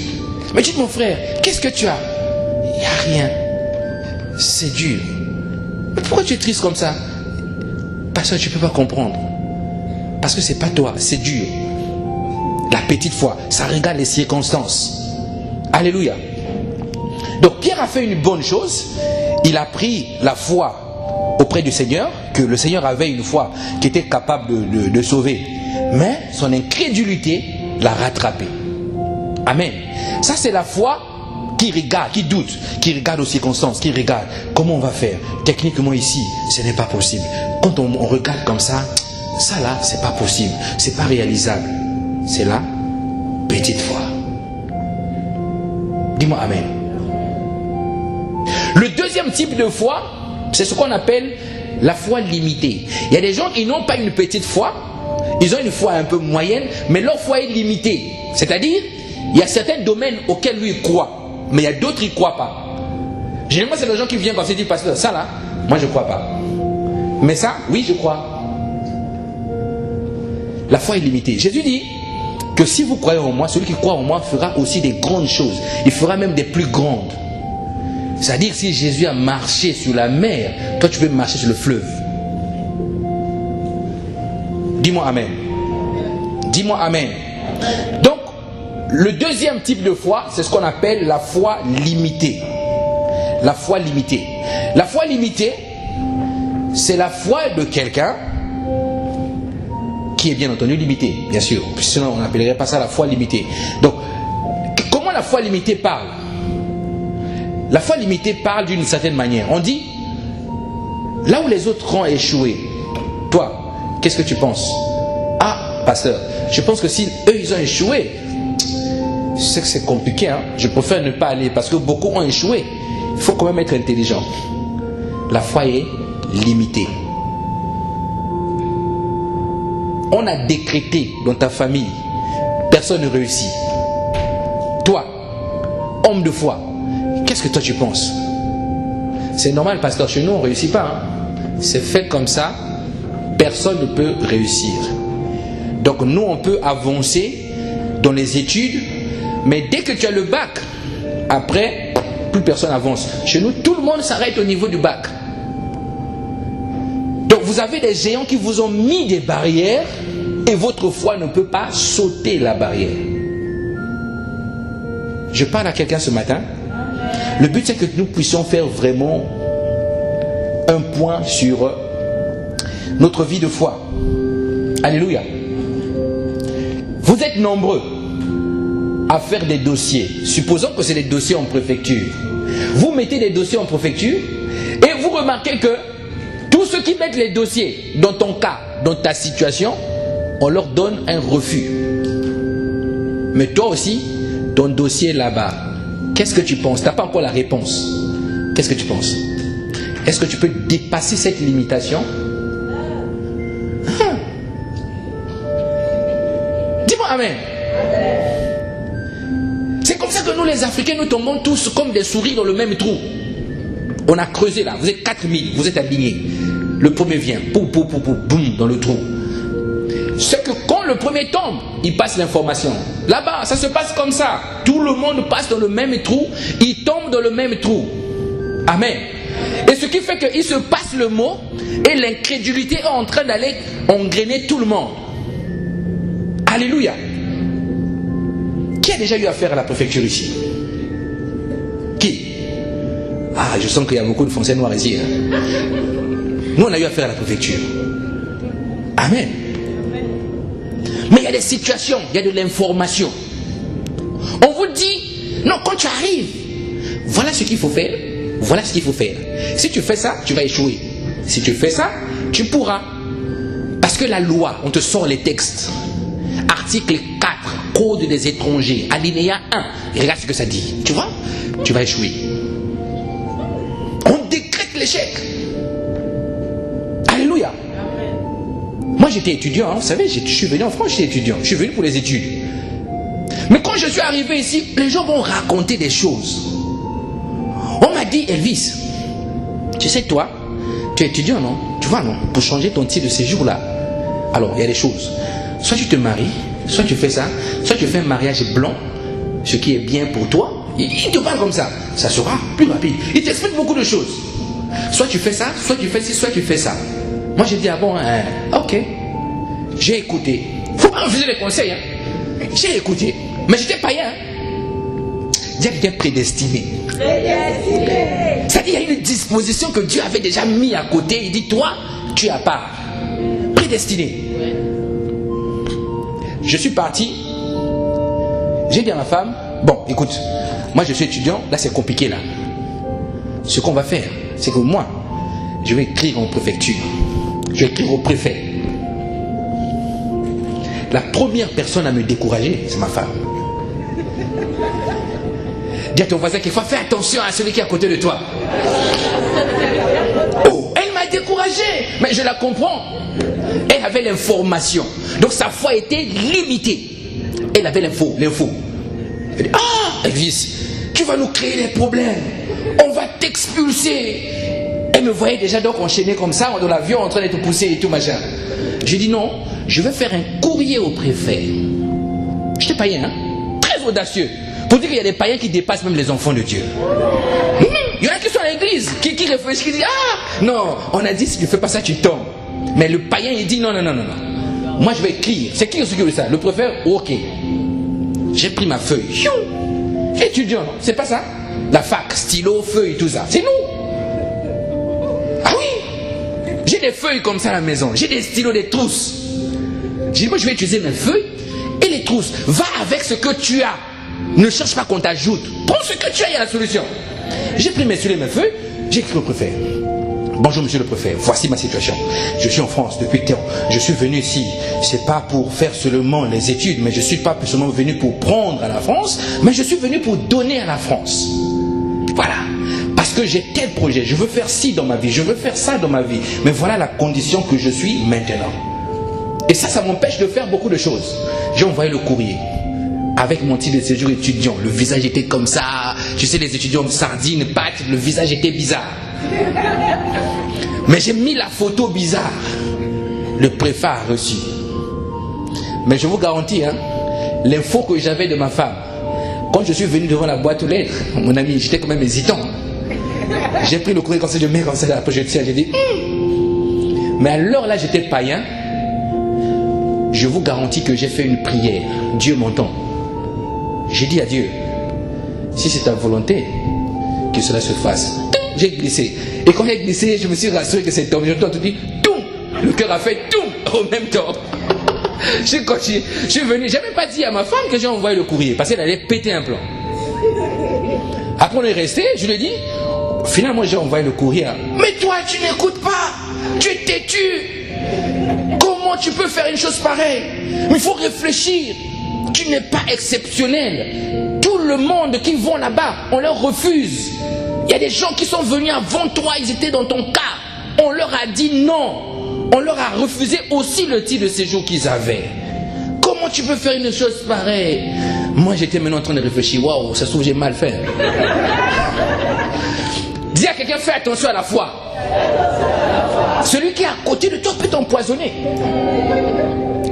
Mais dis mon frère, qu'est-ce que tu as? Il n'y a rien. C'est dur. Mais pourquoi tu es triste comme ça? Parce que tu ne peux pas comprendre. Parce que ce n'est pas toi, c'est dur. La petite foi, ça regarde les circonstances. Alléluia. Donc Pierre a fait une bonne chose. Il a pris la foi auprès du Seigneur, que le Seigneur avait une foi qui était capable de sauver. Mais son incrédulité l'a rattrapé. Amen. Ça c'est la foi qui regarde, qui doute, qui regarde aux circonstances, qui regarde comment on va faire. Techniquement ici, ce n'est pas possible. Quand on regarde comme ça là, c'est pas possible, c'est pas réalisable. C'est la petite foi. Dis-moi amen. Le deuxième type de foi, c'est ce qu'on appelle la foi limitée. Il y a des gens qui n'ont pas une petite foi, ils ont une foi un peu moyenne, mais leur foi est limitée. C'est-à-dire, il y a certains domaines auxquels lui il croit, mais il y a d'autres qui ne croient pas. Généralement, c'est les gens qui viennent quand ils disent, pasteur, ça là, moi je ne crois pas. Mais ça, oui, je crois. La foi est limitée. Jésus dit que si vous croyez en moi, celui qui croit en moi fera aussi des grandes choses. Il fera même des plus grandes. C'est-à-dire que si Jésus a marché sur la mer, toi tu peux marcher sur le fleuve. Dis-moi amen. Dis-moi amen. Donc, le deuxième type de foi, c'est ce qu'on appelle la foi limitée. La foi limitée. La foi limitée, c'est la foi de quelqu'un qui est bien entendu limitée, bien sûr. Sinon, on n'appellerait pas ça la foi limitée. Donc, comment la foi limitée parle? La foi limitée parle d'une certaine manière. On dit, là où les autres ont échoué, toi, qu'est-ce que tu penses? Ah, pasteur, je pense que si eux, ils ont échoué, je sais que c'est compliqué, hein? Je préfère ne pas aller parce que beaucoup ont échoué. Il faut quand même être intelligent. La foi est limitée. On a décrété dans ta famille, personne ne réussit. Toi, homme de foi, qu'est-ce que toi tu penses? C'est normal, pasteur, chez nous on ne réussit pas. Hein? C'est fait comme ça, personne ne peut réussir. Donc nous on peut avancer dans les études, mais dès que tu as le bac, après, plus personne avance. Chez nous, tout le monde s'arrête au niveau du bac. Donc vous avez des géants qui vous ont mis des barrières et votre foi ne peut pas sauter la barrière. Je parle à quelqu'un ce matin. Le but c'est que nous puissions faire vraiment un point sur notre vie de foi. Alléluia. Vous êtes nombreux à faire des dossiers. Supposons que c'est des dossiers en préfecture. Vous mettez des dossiers en préfecture et vous remarquez que tous ceux qui mettent les dossiers dans ton cas, dans ta situation, on leur donne un refus. Mais toi aussi, ton dossier là-bas, qu'est-ce que tu penses? Tu n'as pas encore la réponse. Qu'est-ce que tu penses? Est-ce que tu peux dépasser cette limitation? Dis-moi amen. C'est comme ça que nous les Africains, nous tombons tous comme des souris dans le même trou. On a creusé là, vous êtes 4000, vous êtes alignés. Le premier vient, boum, dans le trou. C'est que quand le premier tombe, il passe l'information. Là-bas, ça se passe comme ça. Tout le monde passe dans le même trou, il tombe dans le même trou. Amen. Et ce qui fait qu'il se passe le mot et l'incrédulité est en train d'aller engrainer tout le monde. Alléluia. Qui a déjà eu affaire à la préfecture ici? Qui? Ah, je sens qu'il y a beaucoup de Français noirs ici. Hein? Nous, on a eu affaire à la préfecture. Amen. Mais il y a des situations, il y a de l'information. On vous dit, non, quand tu arrives, voilà ce qu'il faut faire, voilà ce qu'il faut faire. Si tu fais ça, tu vas échouer. Si tu fais ça, tu pourras. Parce que la loi, on te sort les textes. Article 4, Code des étrangers, alinéa 1. Et regarde ce que ça dit. Tu vois? Tu vas échouer. On décrète l'échec. Alléluia. Moi j'étais étudiant, hein, vous savez, je suis venu en France, j'étais étudiant. Je suis venu pour les études. Mais quand je suis arrivé ici, les gens vont raconter des choses. On m'a dit, Elvis, tu sais toi, tu es étudiant, non? Tu vois, non? Pour changer ton titre de séjour là. Alors, il y a des choses. Soit tu te maries, soit tu fais ça, soit tu fais un mariage blanc, ce qui est bien pour toi. Il te parle comme ça. Ça sera plus rapide. Il t'explique beaucoup de choses. Soit tu fais ça, soit tu fais ci, soit tu fais ça. Moi j'ai dit, ah bon, ok. J'ai écouté. Faut pas refuser les conseils. Hein. J'ai écouté. Mais j'étais païen. Dieu était prédestiné. C'est-à-dire, il y a une disposition que Dieu avait déjà mis à côté. Il dit, toi, tu es à part. Prédestiné. Je suis parti. J'ai dit à ma femme, bon, écoute, moi je suis étudiant, là c'est compliqué là. Ce qu'on va faire, c'est que moi, je vais écrire en préfecture. Je vais écrire au préfet. La première personne à me décourager, c'est ma femme. Dis à ton voisin qu'il faut faire attention à celui qui est à côté de toi. Oh, elle m'a découragé, mais je la comprends. Elle avait l'information. Donc sa foi était limitée. Elle avait l'info. Elle dit, ah, Elvis, tu vas nous créer des problèmes. On va t'expulser. Elle me voyait déjà donc enchaîné comme ça, dans l'avion en train de te pousser et tout machin. J'ai dit non, je vais faire un courrier au préfet. J'étais païen, hein? Très audacieux. Pour dire qu'il y a des païens qui dépassent même les enfants de Dieu. Il y en a qui sont à l'église, qui réfléchissent, qui disent, ah, non, on a dit si tu ne fais pas ça, tu tombes. Mais le païen, il dit non. Moi, je vais écrire. C'est qui qui veut ça? Le préfet, ok. J'ai pris ma feuille. Étudiant, c'est pas ça? La fac, stylo, feuille, tout ça. C'est nous. Ah oui. J'ai des feuilles comme ça à la maison. J'ai des stylos, des trousses. J'ai dit, moi, je vais utiliser mes feuilles et les trousses. Va avec ce que tu as. Ne cherche pas qu'on t'ajoute. Prends ce que tu as, il y a la solution. J'ai pris mes stylos et mes feuilles. J'ai écrit au préfet. Bonjour monsieur le préfet, voici ma situation. Je suis en France depuis temps. Je suis venu ici, c'est pas pour faire seulement les études, mais je suis pas seulement venu pour prendre à la France, mais je suis venu pour donner à la France. Voilà. Parce que j'ai tel projet, je veux faire ci dans ma vie, je veux faire ça dans ma vie. Mais voilà la condition que je suis maintenant. Et ça m'empêche de faire beaucoup de choses. J'ai envoyé le courrier. Avec mon titre de séjour étudiant, le visage était comme ça. Tu sais, les étudiants sardines, pâtes, le visage était bizarre. Mais j'ai mis la photo bizarre. Le préfet a reçu. Mais je vous garantis, hein, l'info que j'avais de ma femme, quand je suis venu devant la boîte aux lettres, mon ami, j'étais quand même hésitant. J'ai pris le courrier comme ça, je mets comme ça, après j'ai dit, Mais alors là, j'étais païen. Je vous garantis que j'ai fait une prière. Dieu m'entend. J'ai dit à Dieu, si c'est ta volonté, que cela se fasse. J'ai glissé. Et quand j'ai glissé, je me suis rassuré que c'est tombé. Je me suis dit, le cœur a fait tout en même temps. J'ai continué. Je suis venu. Je n'avais pas dit à ma femme que j'ai envoyé le courrier parce qu'elle allait péter un plan. Après, on est resté. Je lui ai dit, finalement, j'ai envoyé le courrier. Mais toi, tu n'écoutes pas. Tu es têtu. Comment tu peux faire une chose pareille? Il faut réfléchir. Tu Tu n'es pas exceptionnel. Tout le monde qui vont là-bas, on leur refuse. Il y a des gens qui sont venus avant toi, ils étaient dans ton cas. On leur a dit non. On leur a refusé aussi le titre de séjour qu'ils avaient. Comment tu peux faire une chose pareille? Moi, j'étais maintenant en train de réfléchir. Waouh, ça se trouve, j'ai mal fait. Dis à quelqu'un, fais attention à la foi. Celui qui est à côté de toi peut t'empoisonner.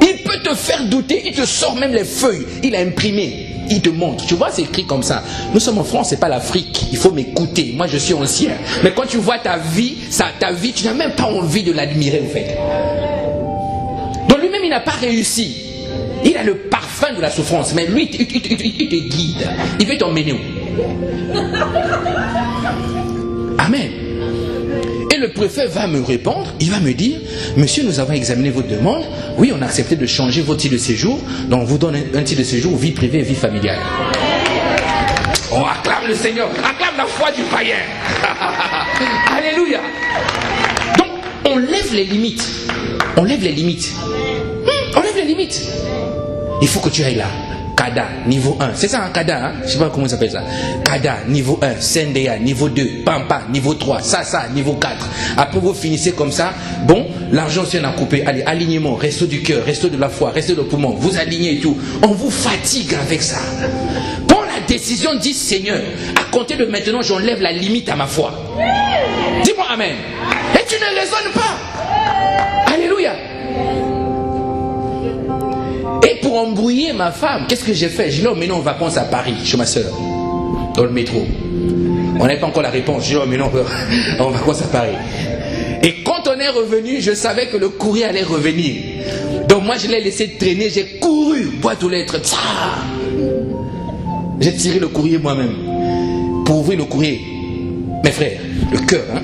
Il peut te faire douter. Il te sort même les feuilles. Il a imprimé. Il te montre. Tu vois, c'est écrit comme ça. Nous sommes en France, c'est pas l'Afrique. Il faut m'écouter. Moi, je suis ancien. Mais quand tu vois ta vie, tu n'as même pas envie de l'admirer, en fait. Donc lui-même, il n'a pas réussi. Il a le parfum de la souffrance. Mais lui, il te guide. Il veut t'emmener où? Amen. Et le préfet va me répondre, il va me dire, monsieur, nous avons examiné votre demande, oui, on a accepté de changer votre titre de séjour, donc on vous donne un titre de séjour, vie privée et vie familiale. On acclame le Seigneur, acclame la foi du païen. Alléluia. Donc, on lève les limites. On lève les limites. On lève les limites. Il faut que tu ailles là. Kada, niveau 1. C'est ça, un Kada, hein? Je ne sais pas comment ça s'appelle ça. Kada, niveau 1. Sendea, niveau 2. Pampa, niveau 3. Sasa, niveau 4. Après, vous finissez comme ça. Bon, l'argent, si on a coupé. Allez, alignement, resto du cœur, resto de la foi, resto de poumon. Vous alignez et tout. On vous fatigue avec ça. Prends la décision, dis Seigneur, à compter de maintenant, j'enlève la limite à ma foi. Dis-moi Amen. Et tu ne raisonnes pas. Alléluia. Et pour embrouiller ma femme, qu'est-ce que j'ai fait? Je lui ai emmené en vacances à Paris, chez ma soeur, dans le métro. On n'avait pas encore la réponse. Je lui ai emmené en vacances à Paris. Et quand on est revenu, je savais que le courrier allait revenir. Donc moi, je l'ai laissé traîner. J'ai couru, boîte aux lettres. J'ai tiré le courrier moi-même. Pour ouvrir le courrier, mes frères, le cœur, hein.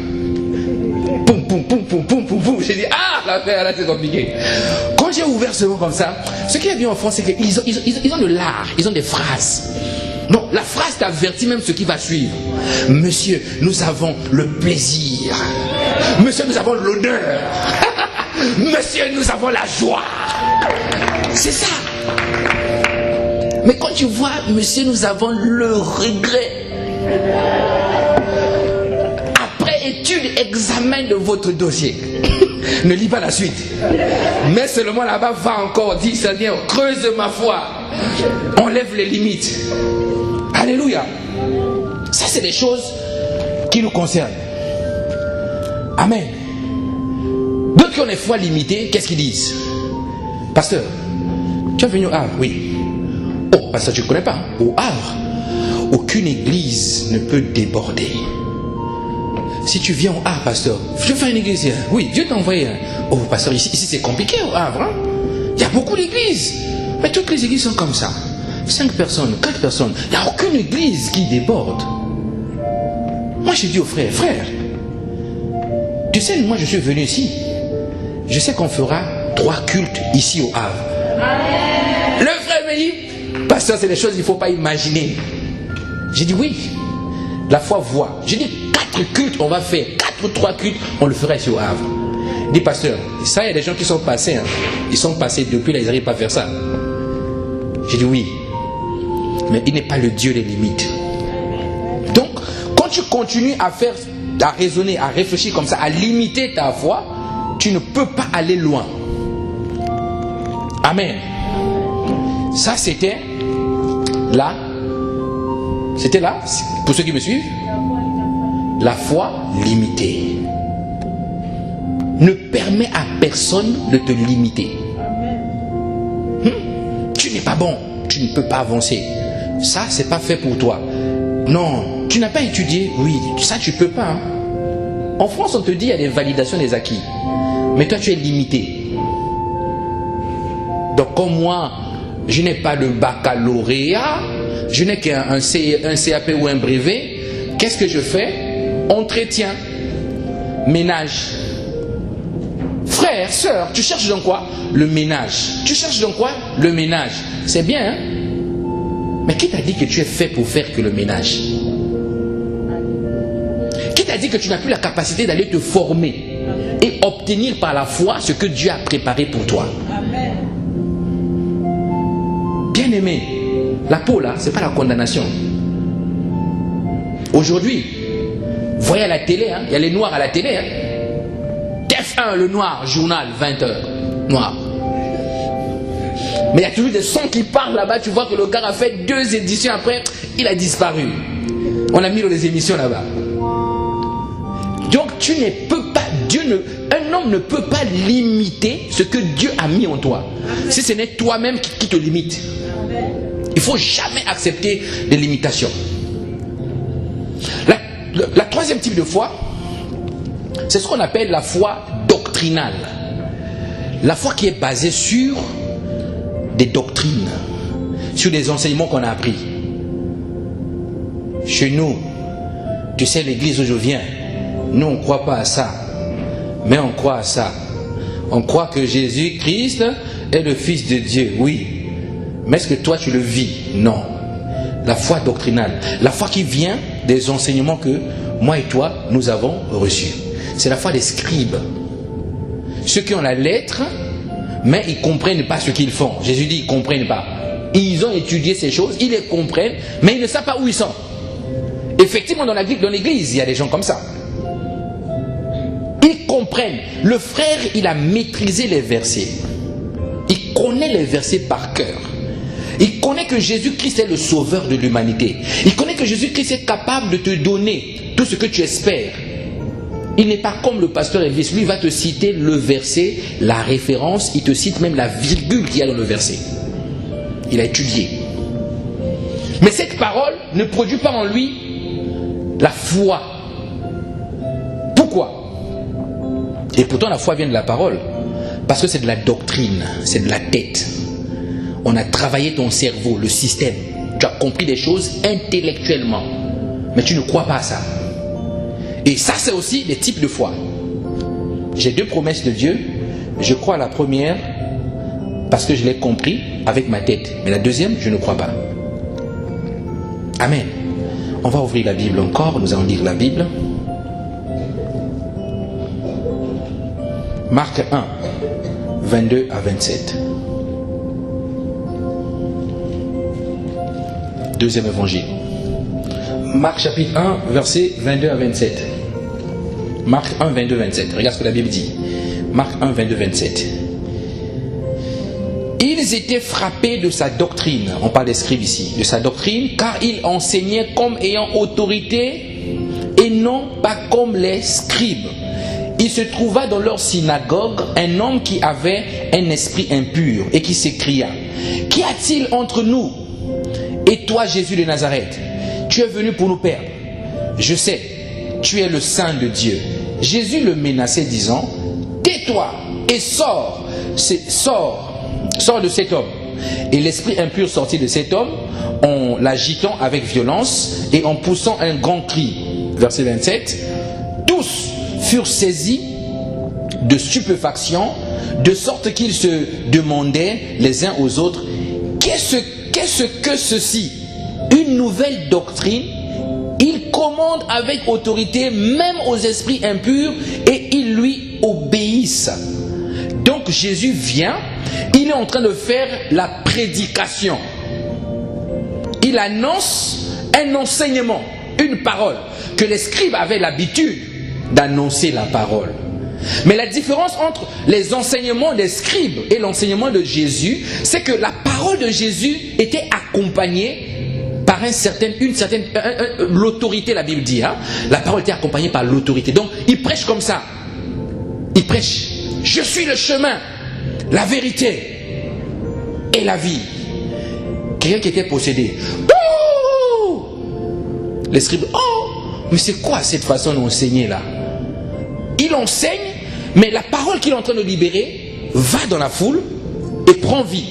Poum, poum, poum, poum, poum, poum, poum. J'ai dit, ah, l'affaire là, c'est compliqué. Quand j'ai ouvert ce mot comme ça, ce qui est bien en France, c'est qu'ils ont de l'art, ils ont des phrases. Non, la phrase t'avertit même ce qui va suivre. Monsieur, nous avons le plaisir. Monsieur, nous avons l'honneur. Monsieur, nous avons la joie. C'est ça. Mais quand tu vois, monsieur, nous avons le regret. Étude, examen de votre dossier. Ne lis pas la suite. Mais seulement là-bas va encore dire, Seigneur, creuse ma foi. Enlève les limites. Alléluia. Ça, c'est des choses qui nous concernent. Amen. D'autres qui ont des foi limitées, qu'est-ce qu'ils disent? Pasteur, tu es venu au Havre? Oui. Oh, pasteur, tu ne connais pas. Au Havre, aucune église ne peut déborder. Si tu viens au Havre, pasteur, je fais une église. Oui, Dieu t'a envoyé. Oh, pasteur, ici c'est compliqué au Havre. Hein? Il y a beaucoup d'églises. Mais toutes les églises sont comme ça. 5 personnes, 4 personnes. Il n'y a aucune église qui déborde. Moi, je dis aux frères, frère, tu sais, moi, je suis venu ici. Je sais qu'on fera 3 cultes ici au Havre. Le frère me dit, pasteur, c'est des choses qu'il ne faut pas imaginer. J'ai dit oui. La foi voit. J'ai dit 4 cultes, on va faire 3 cultes, on le fera ici au Havre. Il dit, pasteur, ça, il y a des gens qui sont passés. Hein. Ils sont passés depuis là, ils n'arrivent pas à faire ça. J'ai dit oui. Mais il n'est pas le Dieu des limites. Donc, quand tu continues à faire, à raisonner, à réfléchir comme ça, à limiter ta foi, tu ne peux pas aller loin. Amen. Ça, c'était là. C'était là, pour ceux qui me suivent, la foi limitée. Ne permet à personne de te limiter. Tu n'es pas bon, tu ne peux pas avancer. Ça, c'est pas fait pour toi. Non, tu n'as pas étudié. Oui, ça, tu peux pas. Hein. En France, on te dit il y a des validations des acquis. Mais toi, tu es limité. Donc, comme moi, je n'ai pas de baccalauréat, je n'ai qu'un CAP ou un brevet. Qu'est-ce que je fais? Entretien, ménage. Frère, sœur, tu cherches dans quoi? Le ménage. Tu cherches dans quoi? Le ménage. C'est bien, hein? Mais qui t'a dit que tu es fait pour faire que le ménage? Qui t'a dit que tu n'as plus la capacité d'aller te former et obtenir par la foi ce que Dieu a préparé pour toi? Bien aimé, la peau là, c'est pas la condamnation. Aujourd'hui, vous voyez à la télé, il y a les noirs à la télé. TF1, le noir, journal, 20h, noir. Mais il y a toujours des sons qui parlent là-bas. Tu vois que le gars a fait 2 éditions après, il a disparu. On a mis dans les émissions là-bas. Donc tu ne peux pas, un homme ne peut pas limiter ce que Dieu a mis en toi. Si ce n'est toi-même qui te limite. Il ne faut jamais accepter des limitations. La troisième type de foi, c'est ce qu'on appelle la foi doctrinale. La foi qui est basée sur des doctrines, sur des enseignements qu'on a appris. Chez nous, tu sais, l'église où je viens, nous on ne croit pas à ça, mais on croit à ça. On croit que Jésus-Christ est le Fils de Dieu, oui. Mais est-ce que toi tu le vis? Non. La foi doctrinale, la foi qui vient des enseignements que moi et toi nous avons reçus. C'est la foi des scribes. Ceux qui ont la lettre, mais ils ne comprennent pas ce qu'ils font. Jésus dit, ils ne comprennent pas. Ils ont étudié ces choses, ils les comprennent, mais ils ne savent pas où ils sont. Effectivement, dans l'église, il y a des gens comme ça. Ils comprennent. Le frère, il a maîtrisé les versets. Il connaît les versets par cœur. Il connaît que Jésus-Christ est le sauveur de l'humanité. Il connaît que Jésus-Christ est capable de te donner tout ce que tu espères. Il n'est pas comme le pasteur Elvis. Lui, il va te citer le verset, la référence. Il te cite même la virgule qu'il y a dans le verset. Il a étudié. Mais cette parole ne produit pas en lui la foi. Pourquoi? Et pourtant, la foi vient de la parole. Parce que c'est de la doctrine, c'est de la tête. On a travaillé ton cerveau, le système. Tu as compris des choses intellectuellement. Mais tu ne crois pas à ça. Et ça, c'est aussi des types de foi. J'ai 2 promesses de Dieu. Je crois à la première parce que je l'ai compris avec ma tête. Mais la deuxième, je ne crois pas. Amen. On va ouvrir la Bible encore. Nous allons lire la Bible. Marc 1, 22 à 27. Deuxième évangile. Marc chapitre 1, versets 22 à 27. Marc 1, 22, 27. Regarde ce que la Bible dit. Marc 1, 22, 27. Ils étaient frappés de sa doctrine. On parle des scribes ici. De sa doctrine, car il enseignait comme ayant autorité et non pas comme les scribes. Il se trouva dans leur synagogue un homme qui avait un esprit impur et qui s'écria: qu'y a-t-il entre nous et toi, Jésus de Nazareth? Tu es venu pour nous perdre. Je sais, tu es le Saint de Dieu. Jésus le menaçait, disant: tais-toi et sors de cet homme. Et l'esprit impur sortit de cet homme en l'agitant avec violence et en poussant un grand cri. Verset 27. Tous furent saisis de stupéfaction, de sorte qu'ils se demandaient les uns aux autres: qu'est-ce que ceci? Une nouvelle doctrine? Il commande avec autorité même aux esprits impurs et ils lui obéissent. Donc Jésus vient, il est en train de faire la prédication. Il annonce un enseignement, une parole, que les scribes avaient l'habitude d'annoncer la parole. Mais la différence entre les enseignements des scribes et l'enseignement de Jésus, c'est que la parole de Jésus était accompagnée par l'autorité, la Bible dit. La parole était accompagnée par l'autorité. Donc, il prêche comme ça. Il prêche: je suis le chemin, la vérité et la vie. Quelqu'un qui était possédé. Oh! Les scribes: oh! Mais c'est quoi cette façon d'enseigner là? Il enseigne, mais la parole qu'il est en train de libérer va dans la foule et prend vie.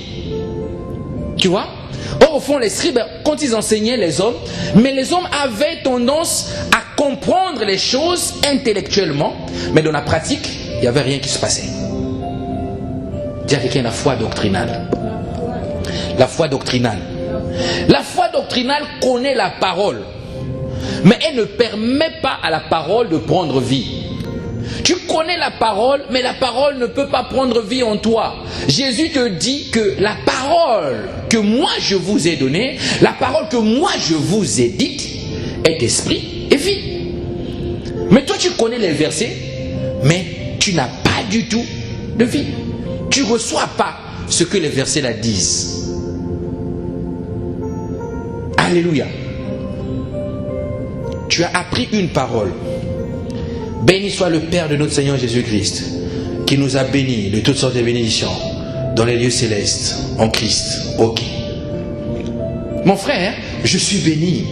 Tu vois? Or, au fond, les scribes, quand ils enseignaient les hommes, mais les hommes avaient tendance à comprendre les choses intellectuellement, mais dans la pratique, il n'y avait rien qui se passait. Dis à quelqu'un: la foi doctrinale. La foi doctrinale. La foi doctrinale connaît la parole, mais elle ne permet pas à la parole de prendre vie. Tu connais la parole, mais la parole ne peut pas prendre vie en toi. Jésus te dit que la parole que moi je vous ai donnée, la parole que moi je vous ai dite, est esprit et vie. Mais toi tu connais les versets, mais tu n'as pas du tout de vie. Tu ne reçois pas ce que les versets là disent. Alléluia. Tu as appris une parole. Béni soit le Père de notre Seigneur Jésus-Christ, qui nous a bénis de toutes sortes de bénédictions dans les lieux célestes, en Christ. Ok. Mon frère, je suis béni.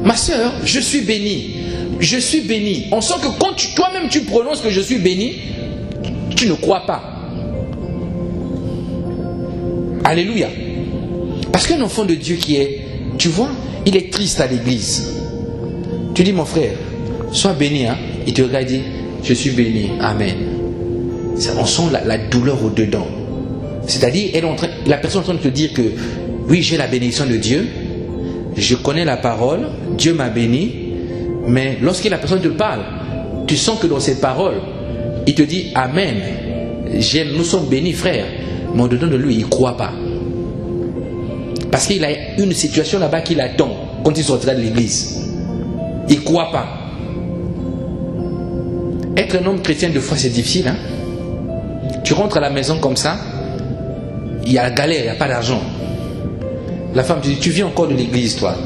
Ma soeur, je suis béni. Je suis béni. On sent que quand toi-même tu prononces que je suis béni, tu ne crois pas. Alléluia. Parce qu'un enfant de Dieu qui est, tu vois, il est triste à l'église. Tu dis, mon frère, sois béni, hein. Il te regarde et dit, je suis béni, amen. On sent la douleur au-dedans. C'est-à-dire, la personne est en train de te dire que, oui, j'ai la bénédiction de Dieu, je connais la parole, Dieu m'a béni, mais lorsque la personne te parle, tu sens que dans ses paroles, il te dit, amen, nous sommes bénis, frère, mais au-dedans de lui, il ne croit pas. Parce qu'il a une situation là-bas qui l'attend quand il sortira de l'église. Il ne croit pas. Être un homme chrétien de foi, c'est difficile. Hein? Tu rentres à la maison comme ça, il y a la galère, il n'y a pas d'argent. La femme te dit, tu viens encore de l'église, toi.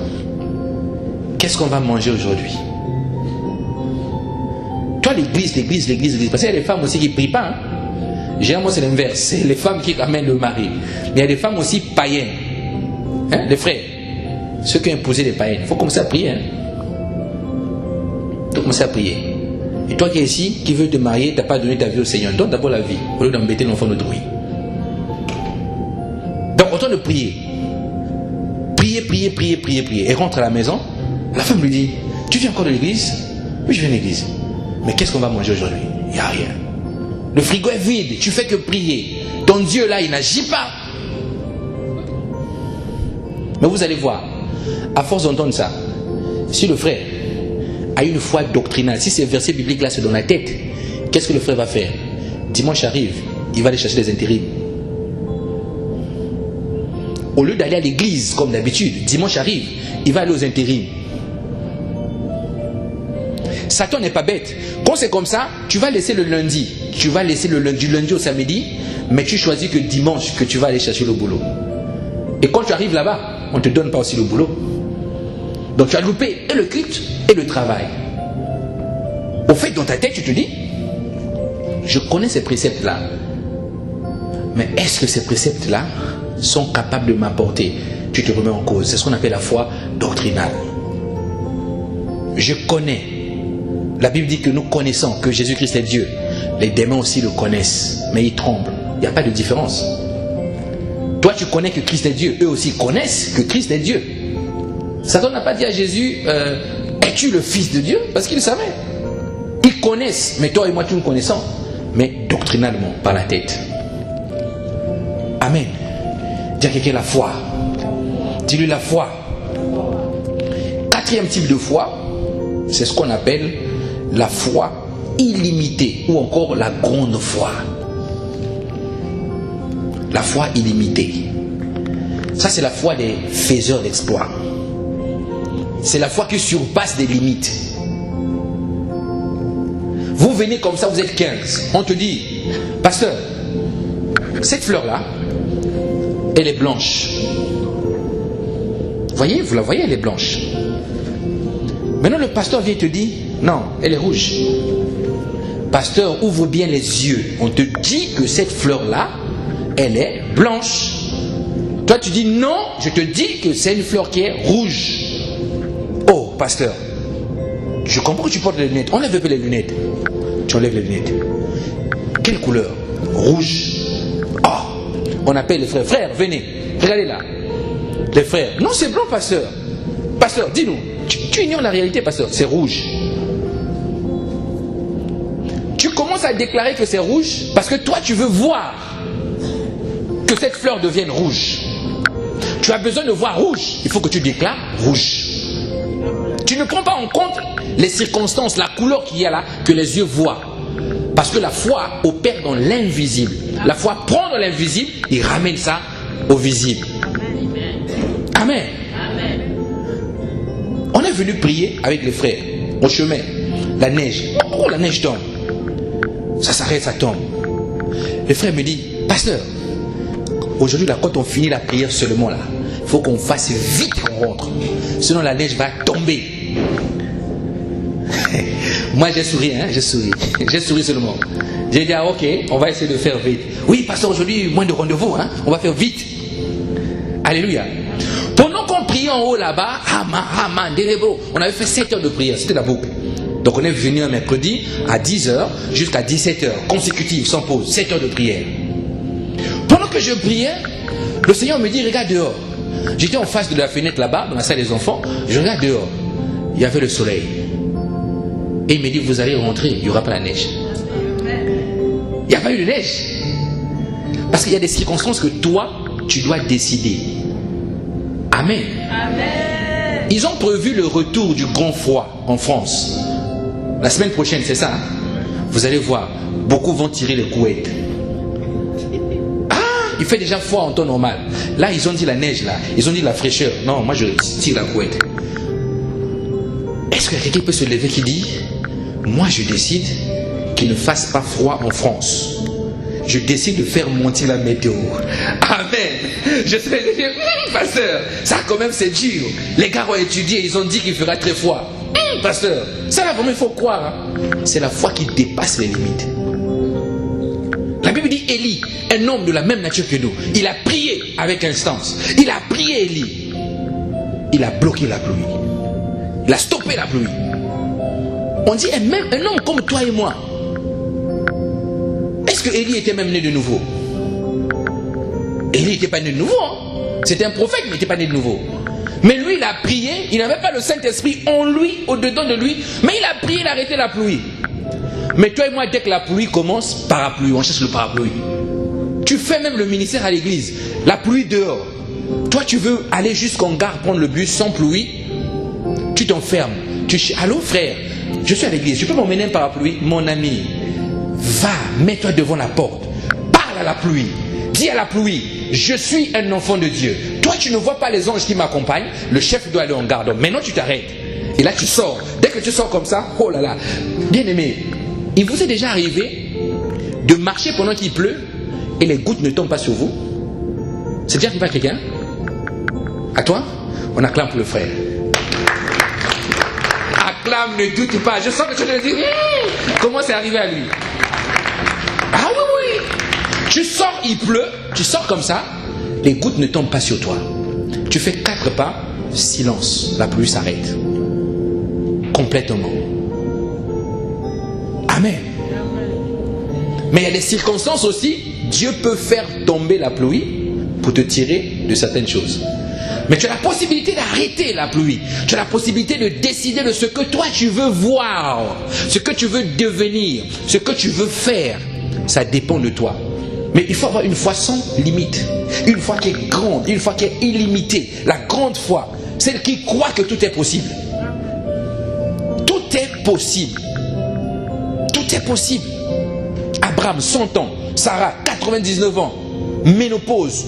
Qu'est-ce qu'on va manger aujourd'hui? Toi, l'église. Parce qu'il y a des femmes aussi qui ne prient pas. Hein? Généralement, c'est l'inverse. C'est les femmes qui ramènent le mari. Mais il y a des femmes aussi païennes. Hein? Les frères, ceux qui ont imposé les païennes, il faut commencer à prier. Hein? Il faut commencer à prier. Et toi qui es ici, qui veux te marier, tu n'as pas donné ta vie au Seigneur. Donne d'abord la vie, au lieu d'embêter l'enfant d'autrui. Donc, autant de prier. Prier. Et rentre à la maison. La femme lui dit, tu viens encore de l'église? Oui, je viens de l'église. Mais qu'est-ce qu'on va manger aujourd'hui? Il n'y a rien. Le frigo est vide, tu fais que prier. Ton Dieu là, il n'agit pas. Mais vous allez voir, à force d'entendre ça, si le frère a une foi doctrinale, si ces versets bibliques là sont dans la tête, qu'est-ce que le frère va faire? Dimanche arrive, il va aller chercher les intérims. Au lieu d'aller à l'église comme d'habitude, dimanche arrive, il va aller aux intérims. Satan n'est pas bête. Quand c'est comme ça, tu vas laisser le lundi. Tu vas laisser du lundi au samedi, mais tu choisis que dimanche que tu vas aller chercher le boulot. Et quand tu arrives là-bas, on ne te donne pas aussi le boulot. Donc tu as loupé et le culte et le travail. Au fait, dans ta tête, tu te dis, je connais ces préceptes-là. Mais est-ce que ces préceptes-là sont capables de m'apporter? Tu te remets en cause. C'est ce qu'on appelle la foi doctrinale. Je connais. La Bible dit que nous connaissons que Jésus-Christ est Dieu. Les démons aussi le connaissent, mais ils tremblent. Il n'y a pas de différence. Toi, tu connais que Christ est Dieu. Eux aussi connaissent que Christ est Dieu. Satan n'a pas dit à Jésus, es-tu le Fils de Dieu? Parce qu'il le savait. Ils connaissent, mais toi et moi, tu nous connaissons. Mais doctrinalement, par la tête. Amen. Dis à quelqu'un la foi. Dis-lui la foi. Quatrième type de foi, c'est ce qu'on appelle la foi illimitée ou encore la grande foi. La foi illimitée. Ça, c'est la foi des faiseurs d'exploits. C'est la foi qui surpasse des limites. Vous venez comme ça, vous êtes 15. On te dit, pasteur, cette fleur-là, elle est blanche. Voyez, vous la voyez, elle est blanche. Maintenant, le pasteur vient te dire, non, elle est rouge. Pasteur, ouvre bien les yeux. On te dit que cette fleur-là, elle est blanche. Toi, tu dis non, je te dis que c'est une fleur qui est rouge. Oh, pasteur, je comprends que tu portes les lunettes. Enlève un peu les lunettes. Tu enlèves les lunettes. Quelle couleur? Rouge. Oh, on appelle les frères. Frères, venez. Regardez là. Les frères. Non, c'est blanc, pasteur. Pasteur, dis-nous. Tu ignores la réalité, pasteur. C'est rouge. Tu commences à déclarer que c'est rouge parce que toi, tu veux voir que cette fleur devienne rouge. Tu as besoin de voir rouge. Il faut que tu déclares rouge. Tu ne prends pas en compte les circonstances, la couleur qu'il y a là, que les yeux voient. Parce que la foi opère dans l'invisible. La foi prend dans l'invisible et ramène ça au visible. Amen. On est venu prier avec les frères au chemin. La neige. Oh, la neige tombe. Ça s'arrête, ça tombe. Le frère me dit, pasteur, aujourd'hui là, quand on finit la prière seulement là, il faut qu'on fasse vite qu'on rentre. Sinon la neige va tomber. Moi j'ai souri, hein, j'ai souri. J'ai souri seulement. J'ai dit, ok, on va essayer de faire vite. Oui, pasteur, aujourd'hui, moins de rendez-vous, hein, on va faire vite. Alléluia. Pendant qu'on priait en haut là-bas, on avait fait 7 heures de prière, c'était la boucle. Donc on est venu un mercredi à 10h jusqu'à 17h, consécutive, sans pause, 7 heures de prière. Pendant que je priais, le Seigneur me dit, regarde dehors. J'étais en face de la fenêtre là-bas, dans la salle des enfants, je regarde dehors. Il y avait le soleil. Et il me dit, vous allez rentrer, il n'y aura pas la neige. Il n'y a pas eu de neige. Parce qu'il y a des circonstances que toi, tu dois décider. Amen. Amen. Ils ont prévu le retour du grand froid en France. La semaine prochaine, c'est ça. Hein? Vous allez voir, beaucoup vont tirer les couettes. Ah, il fait déjà froid en temps normal. Là, ils ont dit la neige, là. Ils ont dit la fraîcheur. Non, moi, je tire la couette. Est-ce que quelqu'un peut se lever qui dit, moi, je décide qu'il ne fasse pas froid en France. Je décide de faire monter la météo. Amen. Je sais dire, pasteur, ça quand même c'est dur. Les gars ont étudié, ils ont dit qu'il fera très froid. Pasteur, ça là vraiment il faut croire. Hein. C'est la foi qui dépasse les limites. La Bible dit Élie, un homme de la même nature que nous, il a prié avec instance. Il a prié Élie. Il a bloqué la pluie. Il a stoppé la pluie. On dit un homme comme toi et moi. Est-ce que Élie était même né de nouveau? Élie n'était pas né de nouveau. Hein? C'était un prophète, mais il n'était pas né de nouveau. Mais lui, il a prié. Il n'avait pas le Saint-Esprit en lui, au-dedans de lui. Mais il a prié, il a arrêté la pluie. Mais toi et moi, dès que la pluie commence, parapluie. On cherche le parapluie. Tu fais même le ministère à l'église. La pluie dehors. Toi, tu veux aller jusqu'en gare, prendre le bus sans pluie. Tu t'enfermes. Allô, frère, je suis à l'église. Tu peux m'emmener un parapluie? Mon ami, va, mets-toi devant la porte. Parle à la pluie. Dis à la pluie, je suis un enfant de Dieu. Toi, tu ne vois pas les anges qui m'accompagnent. Le chef doit aller en garde. Maintenant, tu t'arrêtes. Et là, tu sors. Dès que tu sors comme ça, oh là là. Bien aimé, il vous est déjà arrivé de marcher pendant qu'il pleut et les gouttes ne tombent pas sur vous? C'est déjà arrivé à quelqu'un? À toi? On acclame pour le frère. Acclame, ne doute pas. Je sens que tu te dis, comment c'est arrivé à lui? Ah oui, oui. Tu sors, il pleut, tu sors comme ça, les gouttes ne tombent pas sur toi. Tu fais 4 pas, silence, la pluie s'arrête. Complètement. Amen. Mais il y a des circonstances aussi, Dieu peut faire tomber la pluie pour te tirer de certaines choses. Mais tu as la possibilité d'arrêter la pluie. Tu as la possibilité de décider de ce que toi tu veux voir, ce que tu veux devenir, ce que tu veux faire. Ça dépend de toi. Mais il faut avoir une foi sans limite. Une foi qui est grande, une foi qui est illimitée. La grande foi, celle qui croit que tout est possible. Tout est possible. Tout est possible. Abraham, 100 ans. Sarah, 99 ans. Ménopause.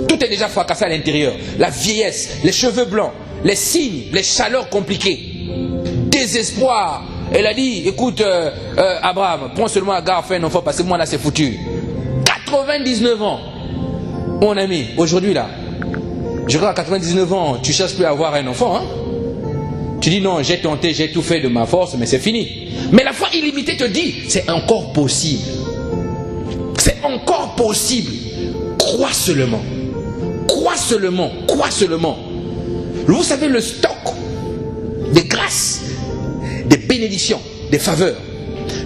Tout est déjà fracassé à l'intérieur. La vieillesse, les cheveux blancs, les signes, les chaleurs compliquées. Désespoir. Elle a dit, écoute, Abraham, prends seulement Agar, fais un enfant, parce que moi là c'est foutu. 99 ans. Mon ami, aujourd'hui là, je crois à 99 ans, tu cherches plus à avoir un enfant. Hein? Tu dis non, j'ai tenté, j'ai tout fait de ma force, mais c'est fini. Mais la foi illimitée te dit, c'est encore possible. C'est encore possible. Crois seulement. Crois seulement. Crois seulement. Vous savez, le stock des grâces, des bénédictions, des faveurs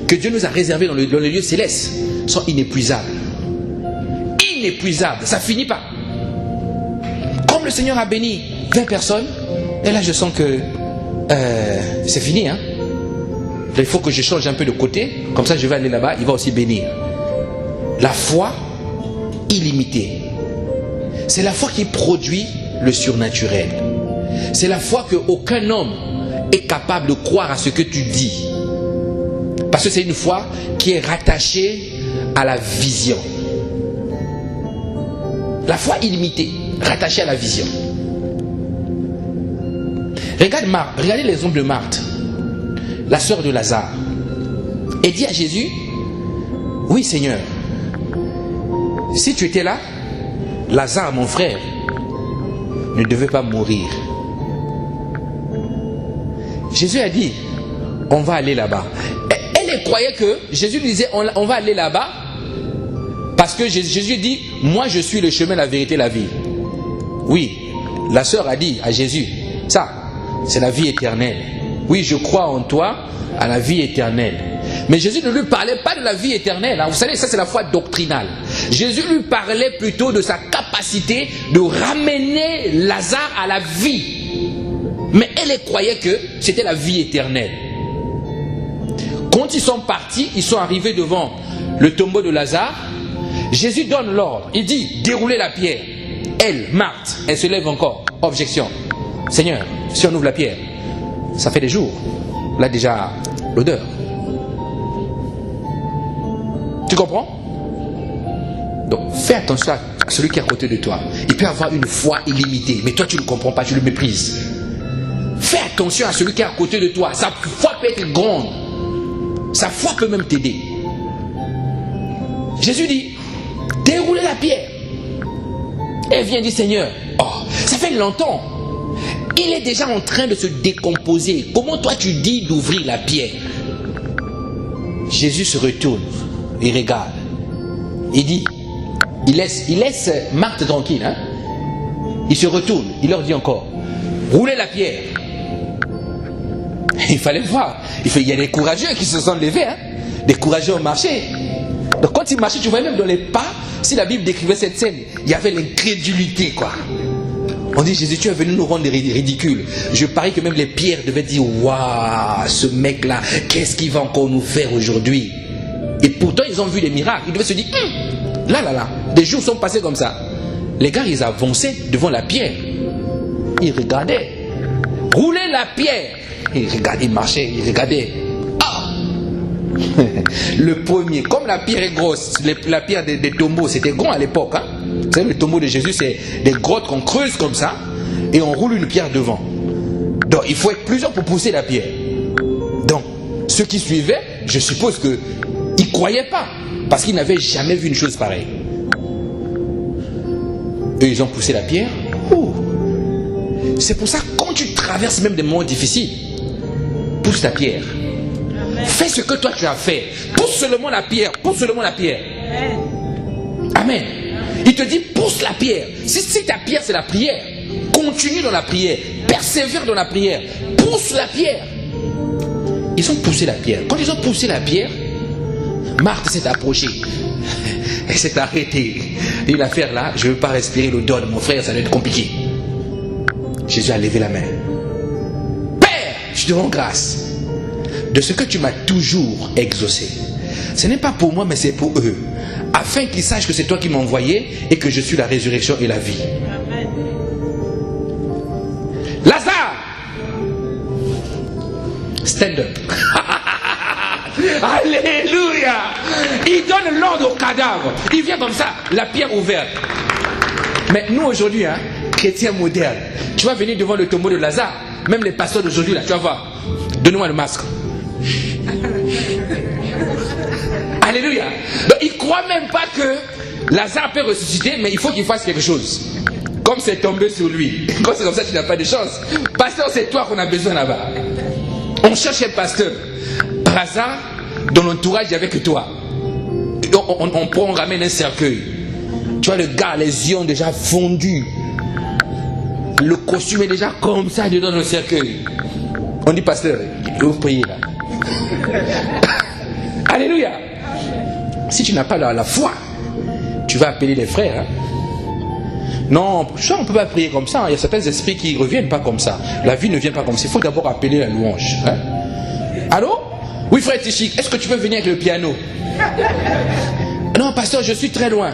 que Dieu nous a réservées dans les lieux célestes sont inépuisables. Inépuisables. Ça finit pas. Comme le Seigneur a béni 20 personnes, et là je sens que c'est fini. Hein? Il faut que je change un peu de côté. Comme ça je vais aller là-bas, il va aussi bénir. La foi illimitée. C'est la foi qui produit le surnaturel. C'est la foi qu'aucun homme est capable de croire à ce que tu dis. Parce que c'est une foi qui est rattachée à la vision. La foi illimitée, rattachée à la vision. Regardez l'exemple de Marthe, la sœur de Lazare. Elle dit à Jésus, oui Seigneur, si tu étais là, Lazare, mon frère, ne devait pas mourir. Jésus a dit, on va aller là-bas. Elle croyait que Jésus lui disait, on va aller là-bas, parce que Jésus dit, moi je suis le chemin, la vérité, la vie. Oui, la sœur a dit à Jésus, ça, c'est la vie éternelle. Oui, je crois en toi, à la vie éternelle. Mais Jésus ne lui parlait pas de la vie éternelle. Vous savez, ça c'est la foi doctrinale. Jésus lui parlait plutôt de sa capacité de ramener Lazare à la vie. Mais elle croyait que c'était la vie éternelle. Quand ils sont partis, ils sont arrivés devant le tombeau de Lazare. Jésus donne l'ordre. Il dit, déroulez la pierre. Elle, Marthe, elle se lève encore. Objection. Seigneur, si on ouvre la pierre, ça fait des jours. Là déjà, l'odeur. Tu comprends? Donc, fais attention à celui qui est à côté de toi. Il peut avoir une foi illimitée, mais toi tu ne le comprends pas, tu le méprises. Fais attention à celui qui est à côté de toi. Sa foi peut être grande. Sa foi peut même t'aider. Jésus dit, déroulez la pierre. Elle vient dire, Seigneur, oh, ça fait longtemps. Il est déjà en train de se décomposer. Comment toi tu dis d'ouvrir la pierre? Jésus se retourne. Il regarde. Il dit, il laisse Marthe tranquille. Hein? Il se retourne. Il leur dit encore, roulez la pierre. Il fallait voir. Il y a des courageux qui se sont levés. Hein? Des courageux ont marché. Donc quand ils marchaient, tu vois même dans les pas, si la Bible décrivait cette scène, il y avait l'incrédulité, quoi. On dit, Jésus, tu es venu nous rendre ridicules. Je parie que même les pierres devaient dire, waouh, ce mec-là, qu'est-ce qu'il va encore nous faire aujourd'hui? Et pourtant, ils ont vu des miracles. Ils devaient se dire, là, des jours sont passés comme ça. Les gars, ils avançaient devant la pierre. Ils regardaient. Roulez la pierre. Ils regardaient, ils marchaient, ils regardaient. Ah! Le premier, comme la pierre est grosse, la pierre des tombeaux, c'était grand à l'époque. Hein? Vous savez, le tombeau de Jésus, c'est des grottes qu'on creuse comme ça et on roule une pierre devant. Donc, il faut être plusieurs pour pousser la pierre. Donc, ceux qui suivaient, je suppose qu'ils ne croyaient pas parce qu'ils n'avaient jamais vu une chose pareille. Eux, ils ont poussé la pierre. Ouh. C'est pour ça que quand tu traverses même des moments difficiles, pousse ta pierre. Amen. Fais ce que toi tu as fait. Pousse seulement la pierre. Pousse seulement la pierre. Amen. Il te dit pousse la pierre. Si ta pierre c'est la prière, continue dans la prière. Persévère dans la prière. Pousse la pierre. Ils ont poussé la pierre. Quand ils ont poussé la pierre, Marthe s'est approchée. Elle s'est arrêtée. Et l'affaire là, je ne veux pas respirer l'odeur de mon frère, ça va être compliqué. Jésus a levé la main. Père, je te rends grâce de ce que tu m'as toujours exaucé. Ce n'est pas pour moi, mais c'est pour eux. Afin qu'ils sachent que c'est toi qui m'as envoyé et que je suis la résurrection et la vie. Amen. Lazare, stand up. Alléluia. Il donne l'ordre au cadavre. Il vient comme ça, la pierre ouverte. Mais nous aujourd'hui, hein, chrétiens modernes, tu vas venir devant le tombeau de Lazare. Même les pasteurs d'aujourd'hui, là, tu vas voir. Donne-moi le masque. Alléluia. Donc il ne croit même pas que Lazare peut ressusciter, mais il faut qu'il fasse quelque chose. Comme c'est tombé sur lui. Quand c'est comme ça, tu n'as pas de chance. Pasteur, c'est toi qu'on a besoin là-bas. On cherche un pasteur. Par hasard, dans l'entourage, il n'y avait que toi. On ramène un cercueil. Tu vois, le gars, les yeux ont déjà fondu. Le costume est déjà comme ça dedans dans le cercueil. On dit, pasteur, vous priez là. Alléluia. Si tu n'as pas la foi, tu vas appeler les frères. Hein? Non, on ne peut pas prier comme ça. Il y a certains esprits qui ne reviennent pas comme ça. La vie ne vient pas comme ça. Il faut d'abord appeler la louange. Hein? Allô? Oui, frère Tichik, est-ce que tu peux venir avec le piano? Non, pasteur, je suis très loin.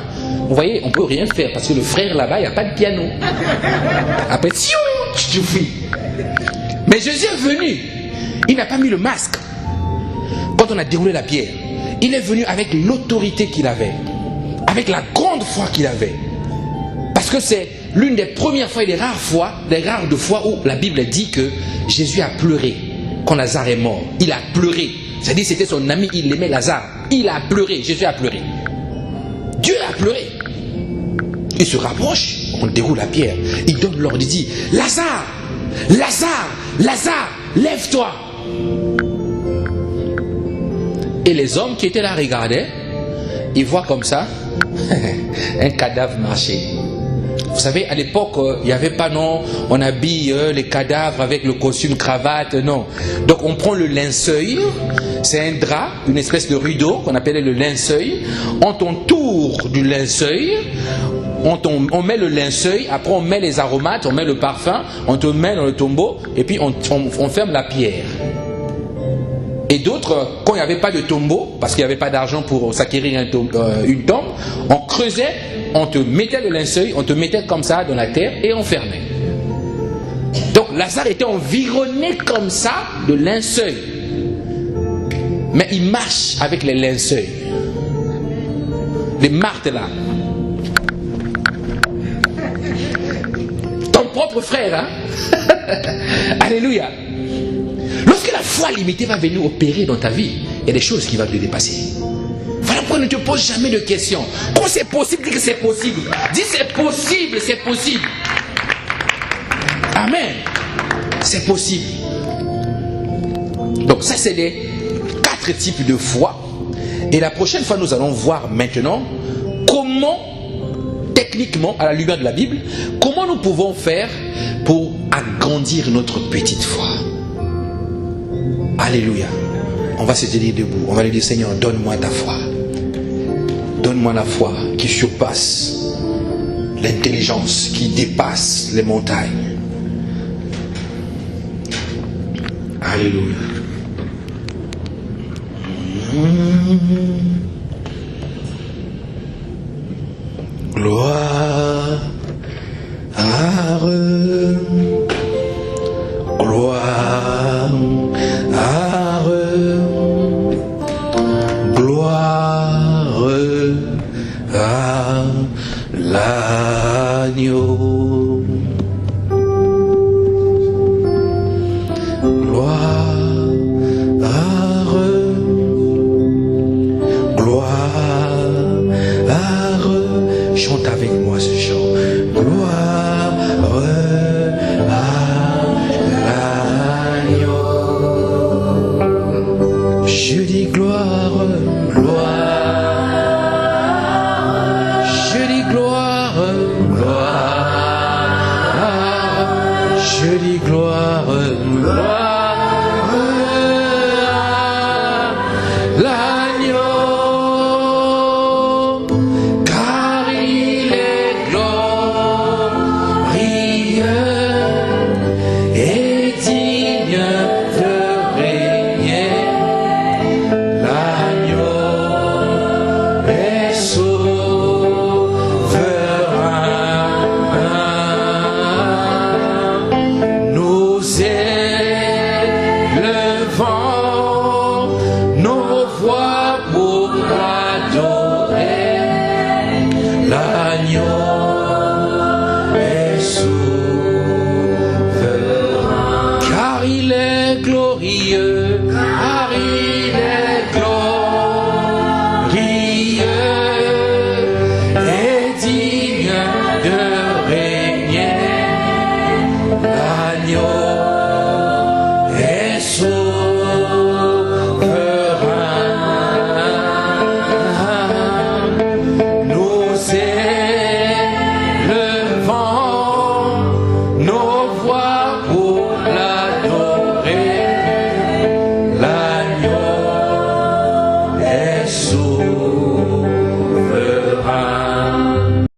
Vous voyez, on ne peut rien faire parce que le frère là-bas, il n'y a pas de piano. Après, tu fuis. Mais Jésus est venu. Il n'a pas mis le masque. quand on a déroulé la pierre, il est venu avec l'autorité qu'il avait, avec la grande foi qu'il avait. Parce que c'est l'une des premières fois et des rares fois où la Bible dit que Jésus a pleuré quand Lazare est mort. Il a pleuré. C'est-à-dire c'était son ami, il aimait Lazare. Il a pleuré, Jésus a pleuré. Dieu a pleuré. Il se rapproche, on déroule la pierre. Il donne l'ordre, il dit, Lazare, Lazare, Lazare, lève-toi. Et les hommes qui étaient là regardaient, ils voient comme ça un cadavre marcher. Vous savez, à l'époque, il n'y avait pas, non, on habille les cadavres avec le costume, cravate, non. Donc on prend le linceul, c'est un drap, une espèce de rideau qu'on appelait le linceul. On t'entoure du linceul, on met le linceul, après on met les aromates, on met le parfum, on te met dans le tombeau, et puis on ferme la pierre. Et d'autres, quand il n'y avait pas de tombeau, parce qu'il n'y avait pas d'argent pour s'acquérir une tombe, on creusait, on te mettait le linceul, on te mettait comme ça dans la terre et on fermait. Donc Lazare était environné comme ça de linceul. Mais il marche avec les linceuls. Les martes là. Ton propre frère, hein? Alléluia. Lorsque la foi limitée va venir opérer dans ta vie, il y a des choses qui vont te dépasser. Voilà pourquoi ne te pose jamais de questions. Quand c'est possible, dis que c'est possible. Dis c'est possible, c'est possible. Amen. C'est possible. Donc ça c'est les 4 types de foi. Et la prochaine fois nous allons voir maintenant comment, techniquement, à la lumière de la Bible, comment nous pouvons faire pour agrandir notre petite foi. Alléluia. On va se tenir debout. On va lui dire, Seigneur, donne-moi ta foi. Donne-moi la foi qui surpasse l'intelligence, qui dépasse les montagnes. Alléluia. Gloire. Gloire. Gloire à l'agneau. Gloire. Gloire. Chante avec nous.